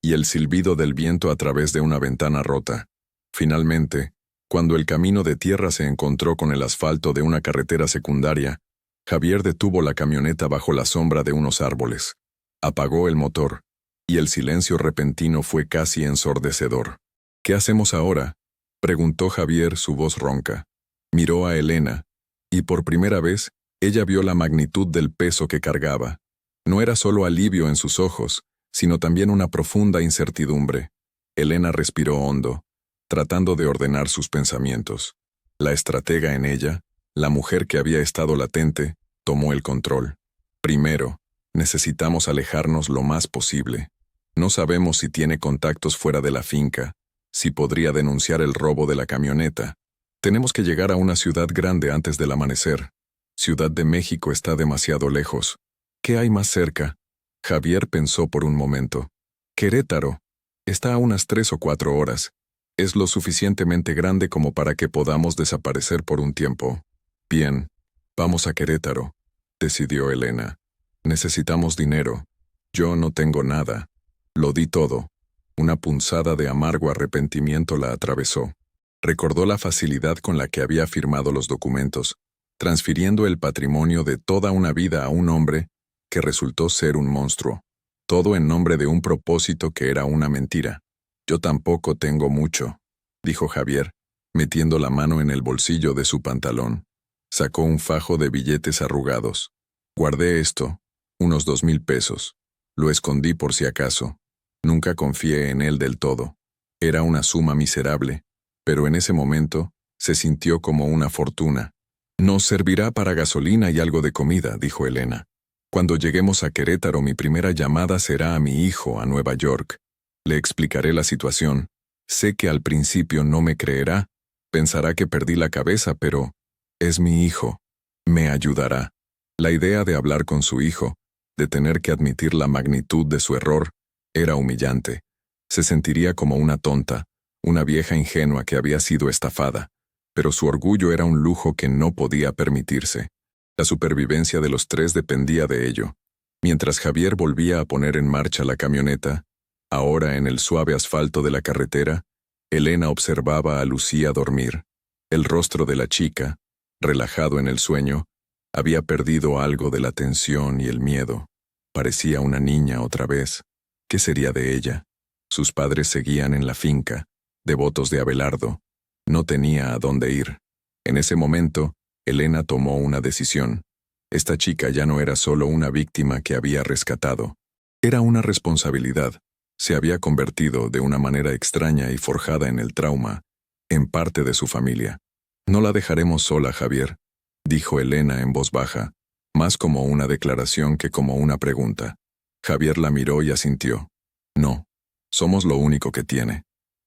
y el silbido del viento a través de una ventana rota. Finalmente, cuando el camino de tierra se encontró con el asfalto de una carretera secundaria, Javier detuvo la camioneta bajo la sombra de unos árboles. Apagó el motor, y el silencio repentino fue casi ensordecedor. ¿Qué hacemos ahora?, preguntó Javier, su voz ronca. Miró a Elena, y por primera vez, ella vio la magnitud del peso que cargaba. No era solo alivio en sus ojos, sino también una profunda incertidumbre. Elena respiró hondo, tratando de ordenar sus pensamientos. La estratega en ella, la mujer que había estado latente, tomó el control. Primero, necesitamos alejarnos lo más posible. No sabemos si tiene contactos fuera de la finca, si podría denunciar el robo de la camioneta. Tenemos que llegar a una ciudad grande antes del amanecer. Ciudad de México está demasiado lejos. ¿Qué hay más cerca? Javier pensó por un momento. Querétaro. Está a unas 3 o 4 horas. Es lo suficientemente grande como para que podamos desaparecer por un tiempo. Bien, vamos a Querétaro, decidió Elena. Necesitamos dinero. Yo no tengo nada. Lo di todo. Una punzada de amargo arrepentimiento la atravesó. Recordó la facilidad con la que había firmado los documentos, transfiriendo el patrimonio de toda una vida a un hombre que resultó ser un monstruo. Todo en nombre de un propósito que era una mentira. Yo tampoco tengo mucho, dijo Javier, metiendo la mano en el bolsillo de su pantalón. Sacó un fajo de billetes arrugados. Guardé esto, unos 2,000 pesos. Lo escondí por si acaso. Nunca confié en él del todo. Era una suma miserable, pero en ese momento se sintió como una fortuna. Nos servirá para gasolina y algo de comida, dijo Elena. Cuando lleguemos a Querétaro, mi primera llamada será a mi hijo a Nueva York. Le explicaré la situación. Sé que al principio no me creerá, pensará que perdí la cabeza, pero es mi hijo. Me ayudará. La idea de hablar con su hijo, de tener que admitir la magnitud de su error, era humillante. Se sentiría como una tonta, una vieja ingenua que había sido estafada, pero su orgullo era un lujo que no podía permitirse. La supervivencia de los tres dependía de ello. Mientras Javier volvía a poner en marcha la camioneta, ahora en el suave asfalto de la carretera, Elena observaba a Lucía dormir. El rostro de la chica, relajado en el sueño, había perdido algo de la tensión y el miedo. Parecía una niña otra vez. ¿Qué sería de ella? Sus padres seguían en la finca, devotos de Abelardo. No tenía a dónde ir. En ese momento, Elena tomó una decisión. Esta chica ya no era solo una víctima que había rescatado. Era una responsabilidad. Se había convertido, de una manera extraña y forjada en el trauma, en parte de su familia. No la dejaremos sola, Javier, dijo Elena en voz baja, más como una declaración que como una pregunta. Javier la miró y asintió. No, somos lo único que tiene.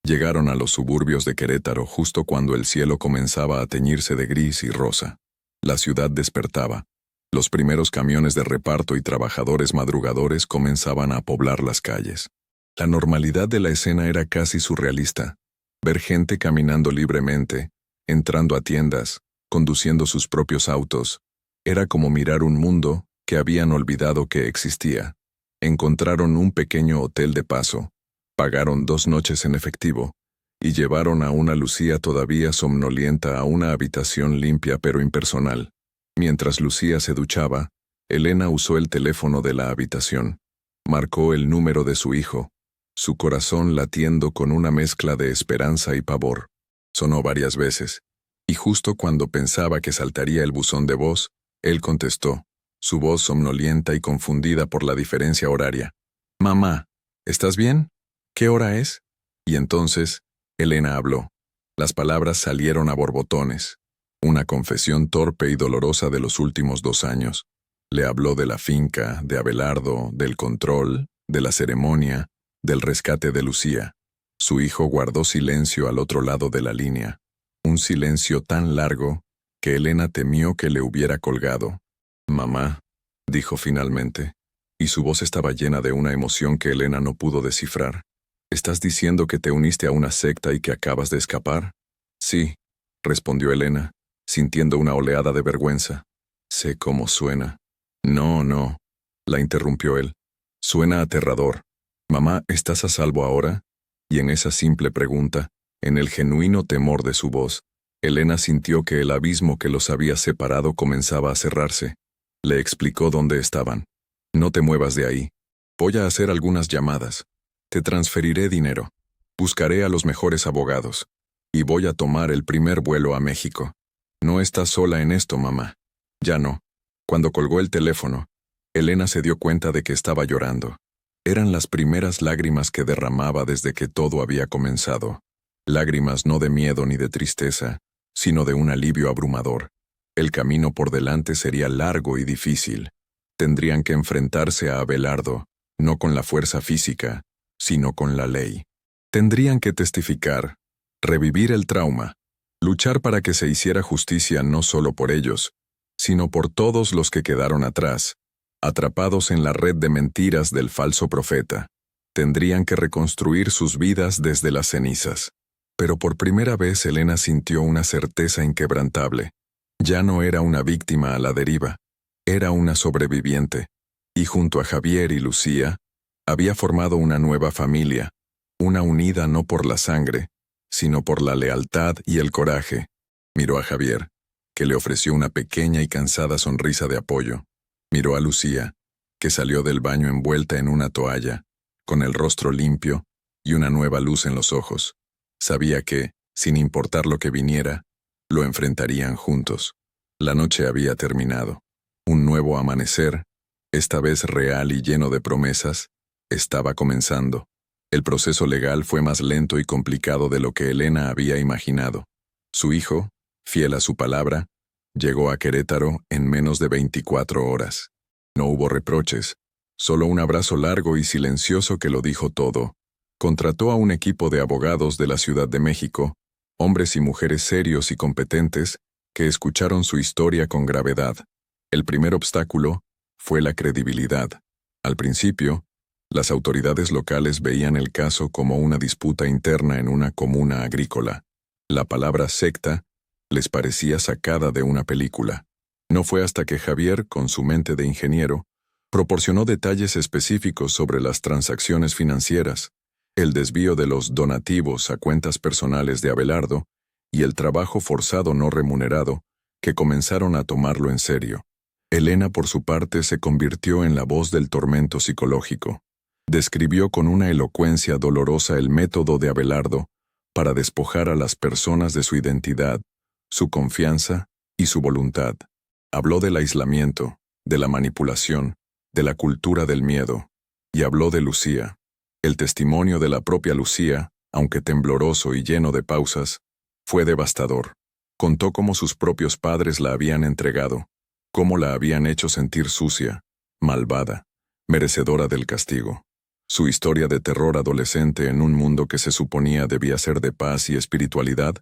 Llegaron a los suburbios de Querétaro justo cuando el cielo comenzaba a teñirse de gris y rosa. La ciudad despertaba. Los primeros camiones de reparto y trabajadores madrugadores comenzaban a poblar las calles. La normalidad de la escena era casi surrealista. Ver gente caminando libremente, entrando a tiendas, conduciendo sus propios autos, era como mirar un mundo que habían olvidado que existía. Encontraron un pequeño hotel de paso, pagaron 2 noches en efectivo, y llevaron a una Lucía todavía somnolienta a una habitación limpia pero impersonal. Mientras Lucía se duchaba, Elena usó el teléfono de la habitación. Marcó el número de su hijo, su corazón latiendo con una mezcla de esperanza y pavor. Sonó varias veces, y justo cuando pensaba que saltaría el buzón de voz, él contestó, su voz somnolienta y confundida por la diferencia horaria. «Mamá, ¿estás bien? ¿Qué hora es?» Y entonces, Elena habló. Las palabras salieron a borbotones. Una confesión torpe y dolorosa de los últimos 2 años. Le habló de la finca, de Abelardo, del control, de la ceremonia, del rescate de Lucía. Su hijo guardó silencio al otro lado de la línea. Un silencio tan largo que Elena temió que le hubiera colgado. «Mamá», dijo finalmente, y su voz estaba llena de una emoción que Elena no pudo descifrar. «¿Estás diciendo que te uniste a una secta y que acabas de escapar?» «Sí», respondió Elena, sintiendo una oleada de vergüenza. «Sé cómo suena». «No, no», la interrumpió él. «Suena aterrador. Mamá, ¿estás a salvo ahora?» Y en esa simple pregunta, en el genuino temor de su voz, Elena sintió que el abismo que los había separado comenzaba a cerrarse. Le explicó dónde estaban. «No te muevas de ahí. Voy a hacer algunas llamadas. Te transferiré dinero. Buscaré a los mejores abogados. Y voy a tomar el primer vuelo a México. No estás sola en esto, mamá». Ya no. Cuando colgó el teléfono, Elena se dio cuenta de que estaba llorando. Eran las primeras lágrimas que derramaba desde que todo había comenzado. Lágrimas no de miedo ni de tristeza, sino de un alivio abrumador. El camino por delante sería largo y difícil. Tendrían que enfrentarse a Abelardo, no con la fuerza física, sino con la ley. Tendrían que testificar, revivir el trauma, luchar para que se hiciera justicia no solo por ellos, sino por todos los que quedaron atrás, atrapados en la red de mentiras del falso profeta. Tendrían que reconstruir sus vidas desde las cenizas. Pero por primera vez Elena sintió una certeza inquebrantable. Ya no era una víctima a la deriva, era una sobreviviente. Y junto a Javier y Lucía, había formado una nueva familia, una unida no por la sangre, sino por la lealtad y el coraje. Miró a Javier, que le ofreció una pequeña y cansada sonrisa de apoyo. Miró a Lucía, que salió del baño envuelta en una toalla, con el rostro limpio y una nueva luz en los ojos. Sabía que, sin importar lo que viniera, lo enfrentarían juntos. La noche había terminado. Un nuevo amanecer, esta vez real y lleno de promesas, estaba comenzando. El proceso legal fue más lento y complicado de lo que Elena había imaginado. Su hijo, fiel a su palabra, llegó a Querétaro en menos de 24 horas. No hubo reproches, solo un abrazo largo y silencioso que lo dijo todo. Contrató a un equipo de abogados de la Ciudad de México, hombres y mujeres serios y competentes, que escucharon su historia con gravedad. El primer obstáculo fue la credibilidad. Al principio, las autoridades locales veían el caso como una disputa interna en una comuna agrícola. La palabra secta les parecía sacada de una película. No fue hasta que Javier, con su mente de ingeniero, proporcionó detalles específicos sobre las transacciones financieras, el desvío de los donativos a cuentas personales de Abelardo y el trabajo forzado no remunerado, que comenzaron a tomarlo en serio. Elena, por su parte, se convirtió en la voz del tormento psicológico. Describió con una elocuencia dolorosa el método de Abelardo para despojar a las personas de su identidad, su confianza y su voluntad. Habló del aislamiento, de la manipulación, de la cultura del miedo, y habló de Lucía. El testimonio de la propia Lucía, aunque tembloroso y lleno de pausas, fue devastador. Contó cómo sus propios padres la habían entregado, cómo la habían hecho sentir sucia, malvada, merecedora del castigo. Su historia de terror adolescente en un mundo que se suponía debía ser de paz y espiritualidad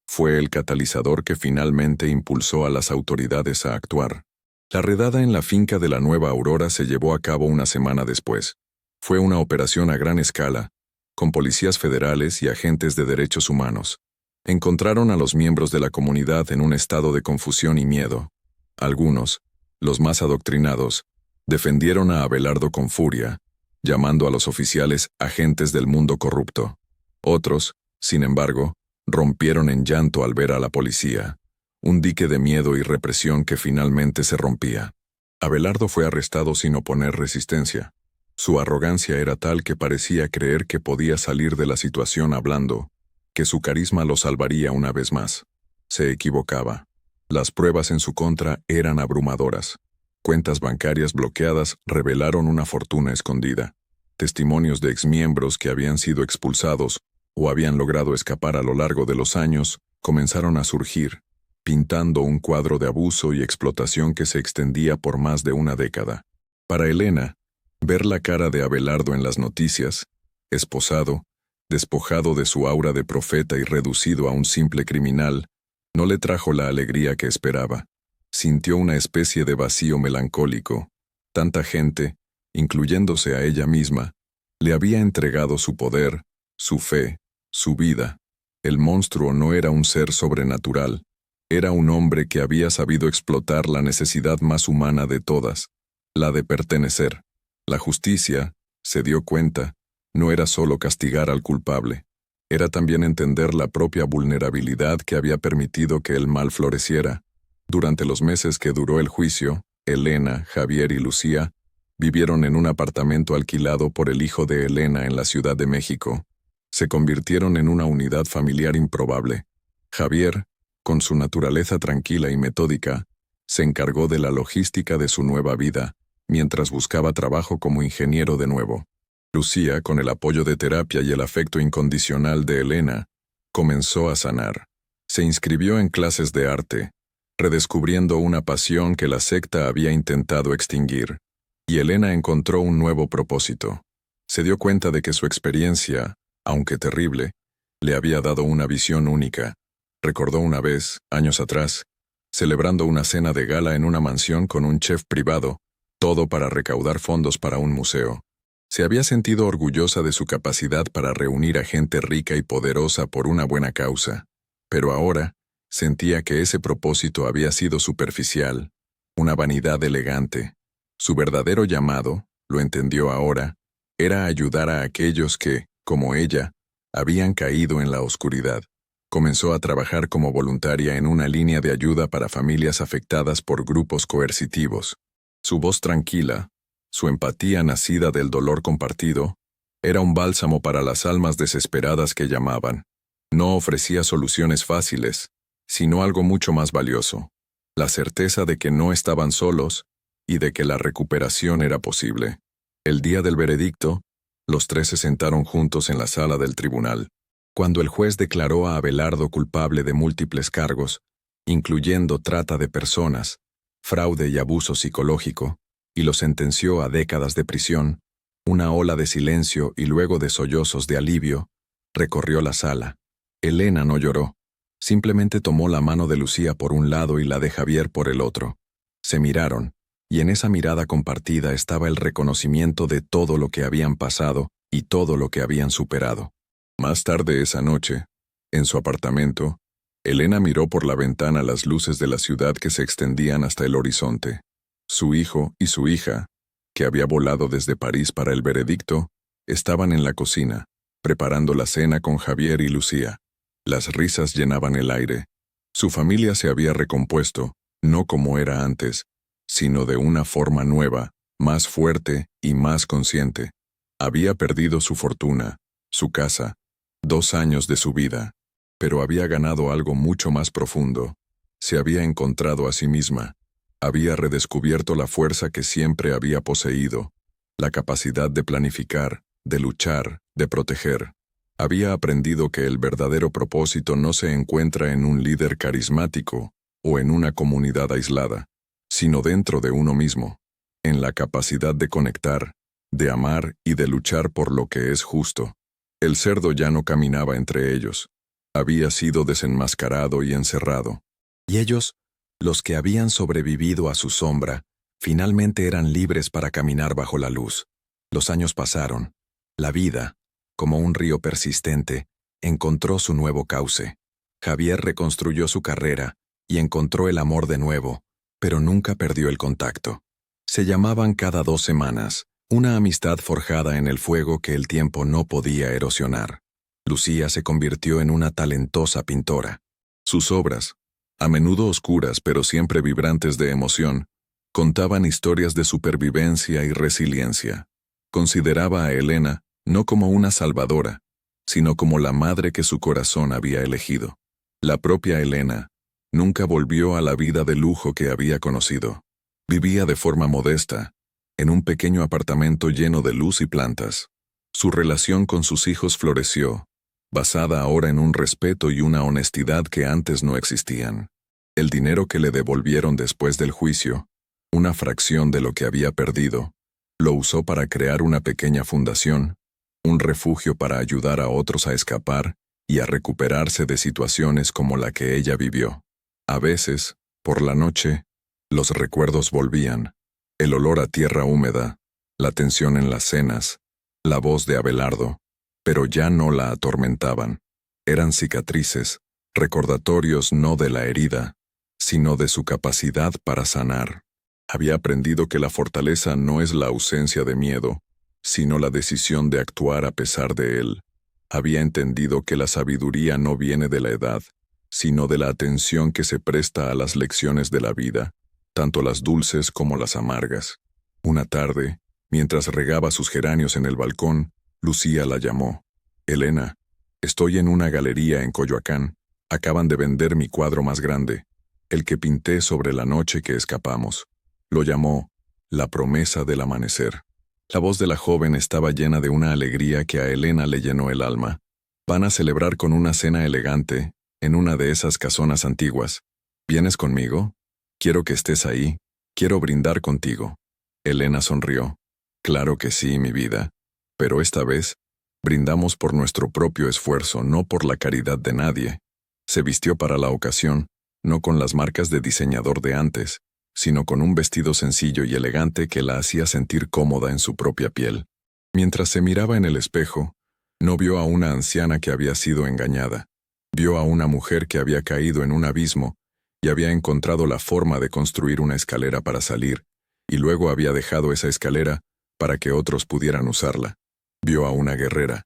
fue el catalizador que finalmente impulsó a las autoridades a actuar. La redada en la finca de la Nueva Aurora se llevó a cabo una semana después. Fue una operación a gran escala, con policías federales y agentes de derechos humanos. Encontraron a los miembros de la comunidad en un estado de confusión y miedo. Algunos, los más adoctrinados, defendieron a Abelardo con furia, llamando a los oficiales agentes del mundo corrupto. Otros, sin embargo, rompieron en llanto al ver a la policía, un dique de miedo y represión que finalmente se rompía. Abelardo fue arrestado sin oponer resistencia. Su arrogancia era tal que parecía creer que podía salir de la situación hablando, que su carisma lo salvaría una vez más. Se equivocaba. Las pruebas en su contra eran abrumadoras. Cuentas bancarias bloqueadas revelaron una fortuna escondida. Testimonios de exmiembros que habían sido expulsados o habían logrado escapar a lo largo de los años comenzaron a surgir, pintando un cuadro de abuso y explotación que se extendía por más de una década. Para Elena, ver la cara de Abelardo en las noticias, esposado, despojado de su aura de profeta y reducido a un simple criminal, no le trajo la alegría que esperaba. Sintió una especie de vacío melancólico. Tanta gente, incluyéndose a ella misma, le había entregado su poder, su fe, su vida. El monstruo no era un ser sobrenatural, era un hombre que había sabido explotar la necesidad más humana de todas, la de pertenecer. La justicia, se dio cuenta, no era solo castigar al culpable, era también entender la propia vulnerabilidad que había permitido que el mal floreciera. Durante los meses que duró el juicio, Elena, Javier y Lucía vivieron en un apartamento alquilado por el hijo de Elena en la Ciudad de México. Se convirtieron en una unidad familiar improbable. Javier, con su naturaleza tranquila y metódica, se encargó de la logística de su nueva vida, mientras buscaba trabajo como ingeniero de nuevo. Lucía, con el apoyo de terapia y el afecto incondicional de Elena, comenzó a sanar. Se inscribió en clases de arte, redescubriendo una pasión que la secta había intentado extinguir. Y Elena encontró un nuevo propósito. Se dio cuenta de que su experiencia, aunque terrible, le había dado una visión única. Recordó una vez, años atrás, celebrando una cena de gala en una mansión con un chef privado, todo para recaudar fondos para un museo. Se había sentido orgullosa de su capacidad para reunir a gente rica y poderosa por una buena causa, pero ahora sentía que ese propósito había sido superficial, una vanidad elegante. Su verdadero llamado, lo entendió ahora, era ayudar a aquellos que, como ella, habían caído en la oscuridad. Comenzó a trabajar como voluntaria en una línea de ayuda para familias afectadas por grupos coercitivos. Su voz tranquila, su empatía nacida del dolor compartido, era un bálsamo para las almas desesperadas que llamaban. No ofrecía soluciones fáciles, sino algo mucho más valioso, la certeza de que no estaban solos y de que la recuperación era posible. El día del veredicto, los tres se sentaron juntos en la sala del tribunal. Cuando el juez declaró a Abelardo culpable de múltiples cargos, incluyendo trata de personas, fraude y abuso psicológico, y lo sentenció a décadas de prisión, una ola de silencio y luego de sollozos de alivio recorrió la sala. Elena no lloró, simplemente tomó la mano de Lucía por un lado y la de Javier por el otro. Se miraron, y en esa mirada compartida estaba el reconocimiento de todo lo que habían pasado y todo lo que habían superado. Más tarde esa noche, en su apartamento, Elena miró por la ventana las luces de la ciudad que se extendían hasta el horizonte. Su hijo y su hija, que había volado desde París para el veredicto, estaban en la cocina, preparando la cena con Javier y Lucía. Las risas llenaban el aire. Su familia se había recompuesto, no como era antes, sino de una forma nueva, más fuerte y más consciente. Había perdido su fortuna, su casa, 2 años de su vida, pero había ganado algo mucho más profundo. Se había encontrado a sí misma. Había redescubierto la fuerza que siempre había poseído, la capacidad de planificar, de luchar, de proteger. Había aprendido que el verdadero propósito no se encuentra en un líder carismático o en una comunidad aislada, sino dentro de uno mismo, en la capacidad de conectar, de amar y de luchar por lo que es justo. El cerdo ya no caminaba entre ellos. Había sido desenmascarado y encerrado. Y ellos, los que habían sobrevivido a su sombra, finalmente eran libres para caminar bajo la luz. Los años pasaron. La vida, como un río persistente, encontró su nuevo cauce. Javier reconstruyó su carrera y encontró el amor de nuevo, pero nunca perdió el contacto. Se llamaban cada 2 semanas, una amistad forjada en el fuego que el tiempo no podía erosionar. Lucía se convirtió en una talentosa pintora. Sus obras, a menudo oscuras pero siempre vibrantes de emoción, contaban historias de supervivencia y resiliencia. Consideraba a Elena no como una salvadora, sino como la madre que su corazón había elegido. La propia Elena nunca volvió a la vida de lujo que había conocido. Vivía de forma modesta, en un pequeño apartamento lleno de luz y plantas. Su relación con sus hijos floreció, basada ahora en un respeto y una honestidad que antes no existían. El dinero que le devolvieron después del juicio, una fracción de lo que había perdido, lo usó para crear una pequeña fundación, un refugio para ayudar a otros a escapar y a recuperarse de situaciones como la que ella vivió. A veces, por la noche, los recuerdos volvían. El olor a tierra húmeda, la tensión en las cenas, la voz de Abelardo, pero ya no la atormentaban. Eran cicatrices, recordatorios no de la herida, sino de su capacidad para sanar. Había aprendido que la fortaleza no es la ausencia de miedo, sino la decisión de actuar a pesar de él. Había entendido que la sabiduría no viene de la edad, sino de la atención que se presta a las lecciones de la vida, tanto las dulces como las amargas. Una tarde, mientras regaba sus geranios en el balcón, Lucía la llamó. «Elena, estoy en una galería en Coyoacán. Acaban de vender mi cuadro más grande, el que pinté sobre la noche que escapamos». Lo llamó «La promesa del amanecer». La voz de la joven estaba llena de una alegría que a Elena le llenó el alma. «Van a celebrar con una cena elegante, en una de esas casonas antiguas. ¿Vienes conmigo? Quiero que estés ahí. Quiero brindar contigo». Elena sonrió. «Claro que sí, mi vida. Pero esta vez, brindamos por nuestro propio esfuerzo, no por la caridad de nadie». Se vistió para la ocasión, no con las marcas de diseñador de antes, sino con un vestido sencillo y elegante que la hacía sentir cómoda en su propia piel. Mientras se miraba en el espejo, no vio a una anciana que había sido engañada. Vio a una mujer que había caído en un abismo y había encontrado la forma de construir una escalera para salir, y luego había dejado esa escalera para que otros pudieran usarla. Vio a una guerrera,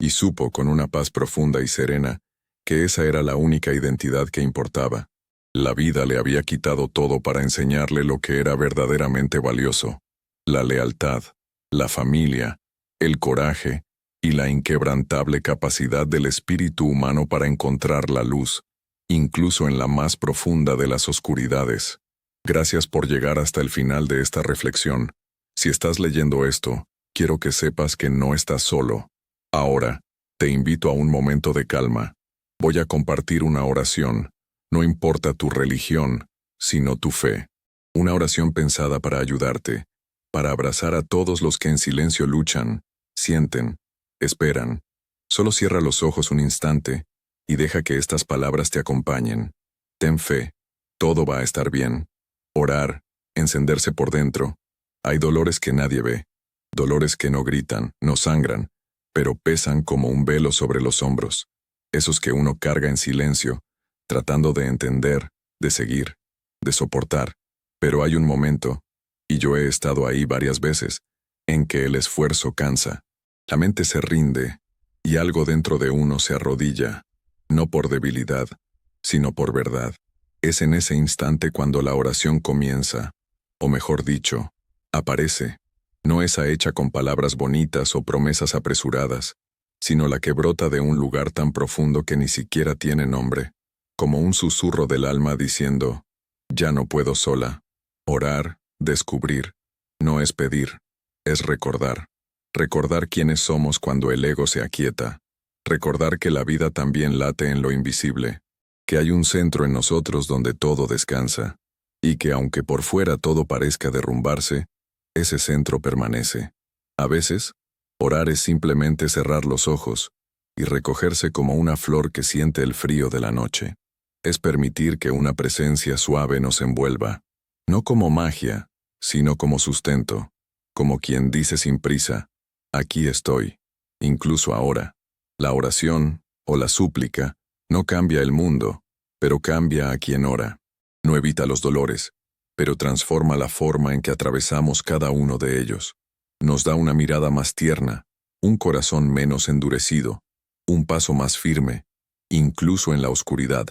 y supo con una paz profunda y serena que esa era la única identidad que importaba. La vida le había quitado todo para enseñarle lo que era verdaderamente valioso: la lealtad, la familia, el coraje y la inquebrantable capacidad del espíritu humano para encontrar la luz, incluso en la más profunda de las oscuridades. Gracias por llegar hasta el final de esta reflexión. Si estás leyendo esto, quiero que sepas que no estás solo. Ahora, te invito a un momento de calma. Voy a compartir una oración. No importa tu religión, sino tu fe. Una oración pensada para ayudarte, para abrazar a todos los que en silencio luchan, sienten, esperan. Solo cierra los ojos un instante y deja que estas palabras te acompañen. Ten fe, todo va a estar bien. Orar, encenderse por dentro. Hay dolores que nadie ve, dolores que no gritan, no sangran, pero pesan como un velo sobre los hombros. Esos que uno carga en silencio, tratando de entender, de seguir, de soportar. Pero hay un momento, y yo he estado ahí varias veces, en que el esfuerzo cansa. La mente se rinde, y algo dentro de uno se arrodilla, no por debilidad, sino por verdad. Es en ese instante cuando la oración comienza, o mejor dicho, aparece. No esa hecha con palabras bonitas o promesas apresuradas, sino la que brota de un lugar tan profundo que ni siquiera tiene nombre, como un susurro del alma diciendo: ya no puedo sola. Orar, descubrir, no es pedir, es recordar. Recordar quiénes somos cuando el ego se aquieta. Recordar que la vida también late en lo invisible, que hay un centro en nosotros donde todo descansa, y que aunque por fuera todo parezca derrumbarse, ese centro permanece. A veces, orar es simplemente cerrar los ojos y recogerse como una flor que siente el frío de la noche. Es permitir que una presencia suave nos envuelva, no como magia, sino como sustento, como quien dice sin prisa: aquí estoy, incluso ahora. La oración, o la súplica, no cambia el mundo, pero cambia a quien ora. No evita los dolores, pero transforma la forma en que atravesamos cada uno de ellos. Nos da una mirada más tierna, un corazón menos endurecido, un paso más firme, incluso en la oscuridad.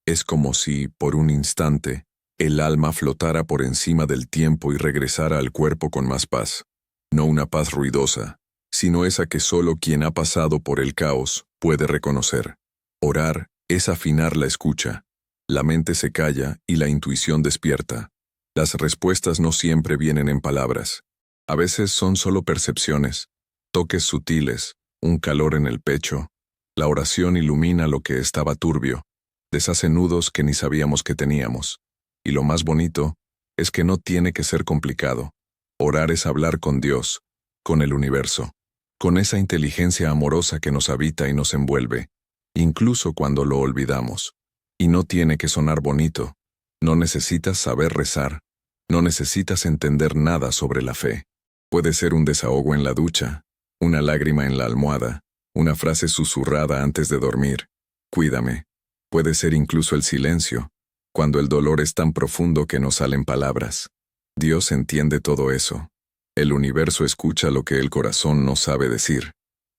Es como si, por un instante, el alma flotara por encima del tiempo y regresara al cuerpo con más paz. No una paz ruidosa, sino esa que solo quien ha pasado por el caos puede reconocer. Orar es afinar la escucha. La mente se calla y la intuición despierta. Las respuestas no siempre vienen en palabras. A veces son solo percepciones, toques sutiles, un calor en el pecho. La oración ilumina lo que estaba turbio, deshace nudos que ni sabíamos que teníamos. Y lo más bonito es que no tiene que ser complicado. Orar es hablar con Dios, con el universo, con esa inteligencia amorosa que nos habita y nos envuelve, incluso cuando lo olvidamos. Y no tiene que sonar bonito. No necesitas saber rezar. No necesitas entender nada sobre la fe. Puede ser un desahogo en la ducha, una lágrima en la almohada, una frase susurrada antes de dormir: cuídame. Puede ser incluso el silencio, cuando el dolor es tan profundo que no salen palabras. Dios entiende todo eso. El universo escucha lo que el corazón no sabe decir.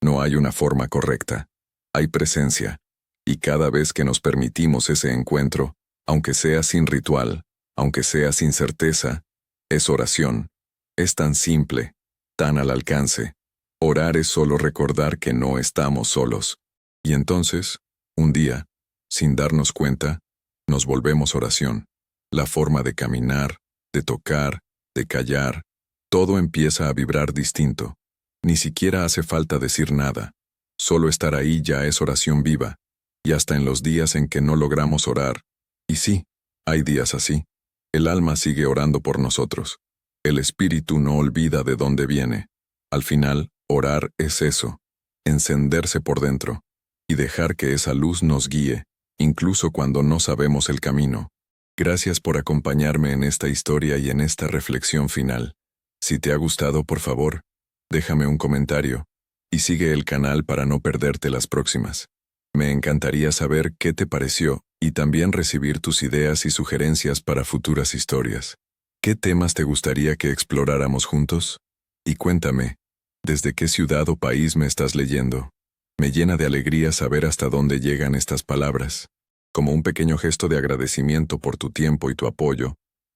No hay una forma correcta. Hay presencia. Y cada vez que nos permitimos ese encuentro, aunque sea sin ritual, aunque sea sin certeza, es oración. Es tan simple, tan al alcance. Orar es solo recordar que no estamos solos. Y entonces, un día, sin darnos cuenta, nos volvemos oración. La forma de caminar, de tocar, de callar, todo empieza a vibrar distinto. Ni siquiera hace falta decir nada. Solo estar ahí ya es oración viva. Y hasta en los días en que no logramos orar, y sí, hay días así, el alma sigue orando por nosotros. El espíritu no olvida de dónde viene. Al final, orar es eso, encenderse por dentro, y dejar que esa luz nos guíe, incluso cuando no sabemos el camino. Gracias por acompañarme en esta historia y en esta reflexión final. Si te ha gustado, por favor, Déjame un comentario y sigue el canal para no perderte las próximas. Me encantaría saber qué te pareció y también recibir tus ideas y sugerencias para futuras historias. ¿Qué temas te gustaría que exploráramos juntos? Y cuéntame, ¿desde qué ciudad o país me estás leyendo? Me llena de alegría saber hasta dónde llegan estas palabras. Como un pequeño gesto de agradecimiento por tu tiempo y tu apoyo,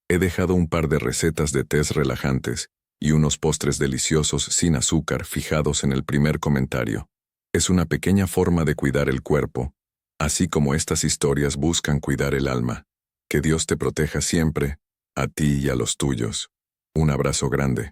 he dejado un par de recetas de tés relajantes y unos postres deliciosos sin azúcar fijados en el primer comentario. Es una pequeña forma de cuidar el cuerpo, así como estas historias buscan cuidar el alma. Que Dios te proteja siempre, a ti y a los tuyos. Un abrazo grande.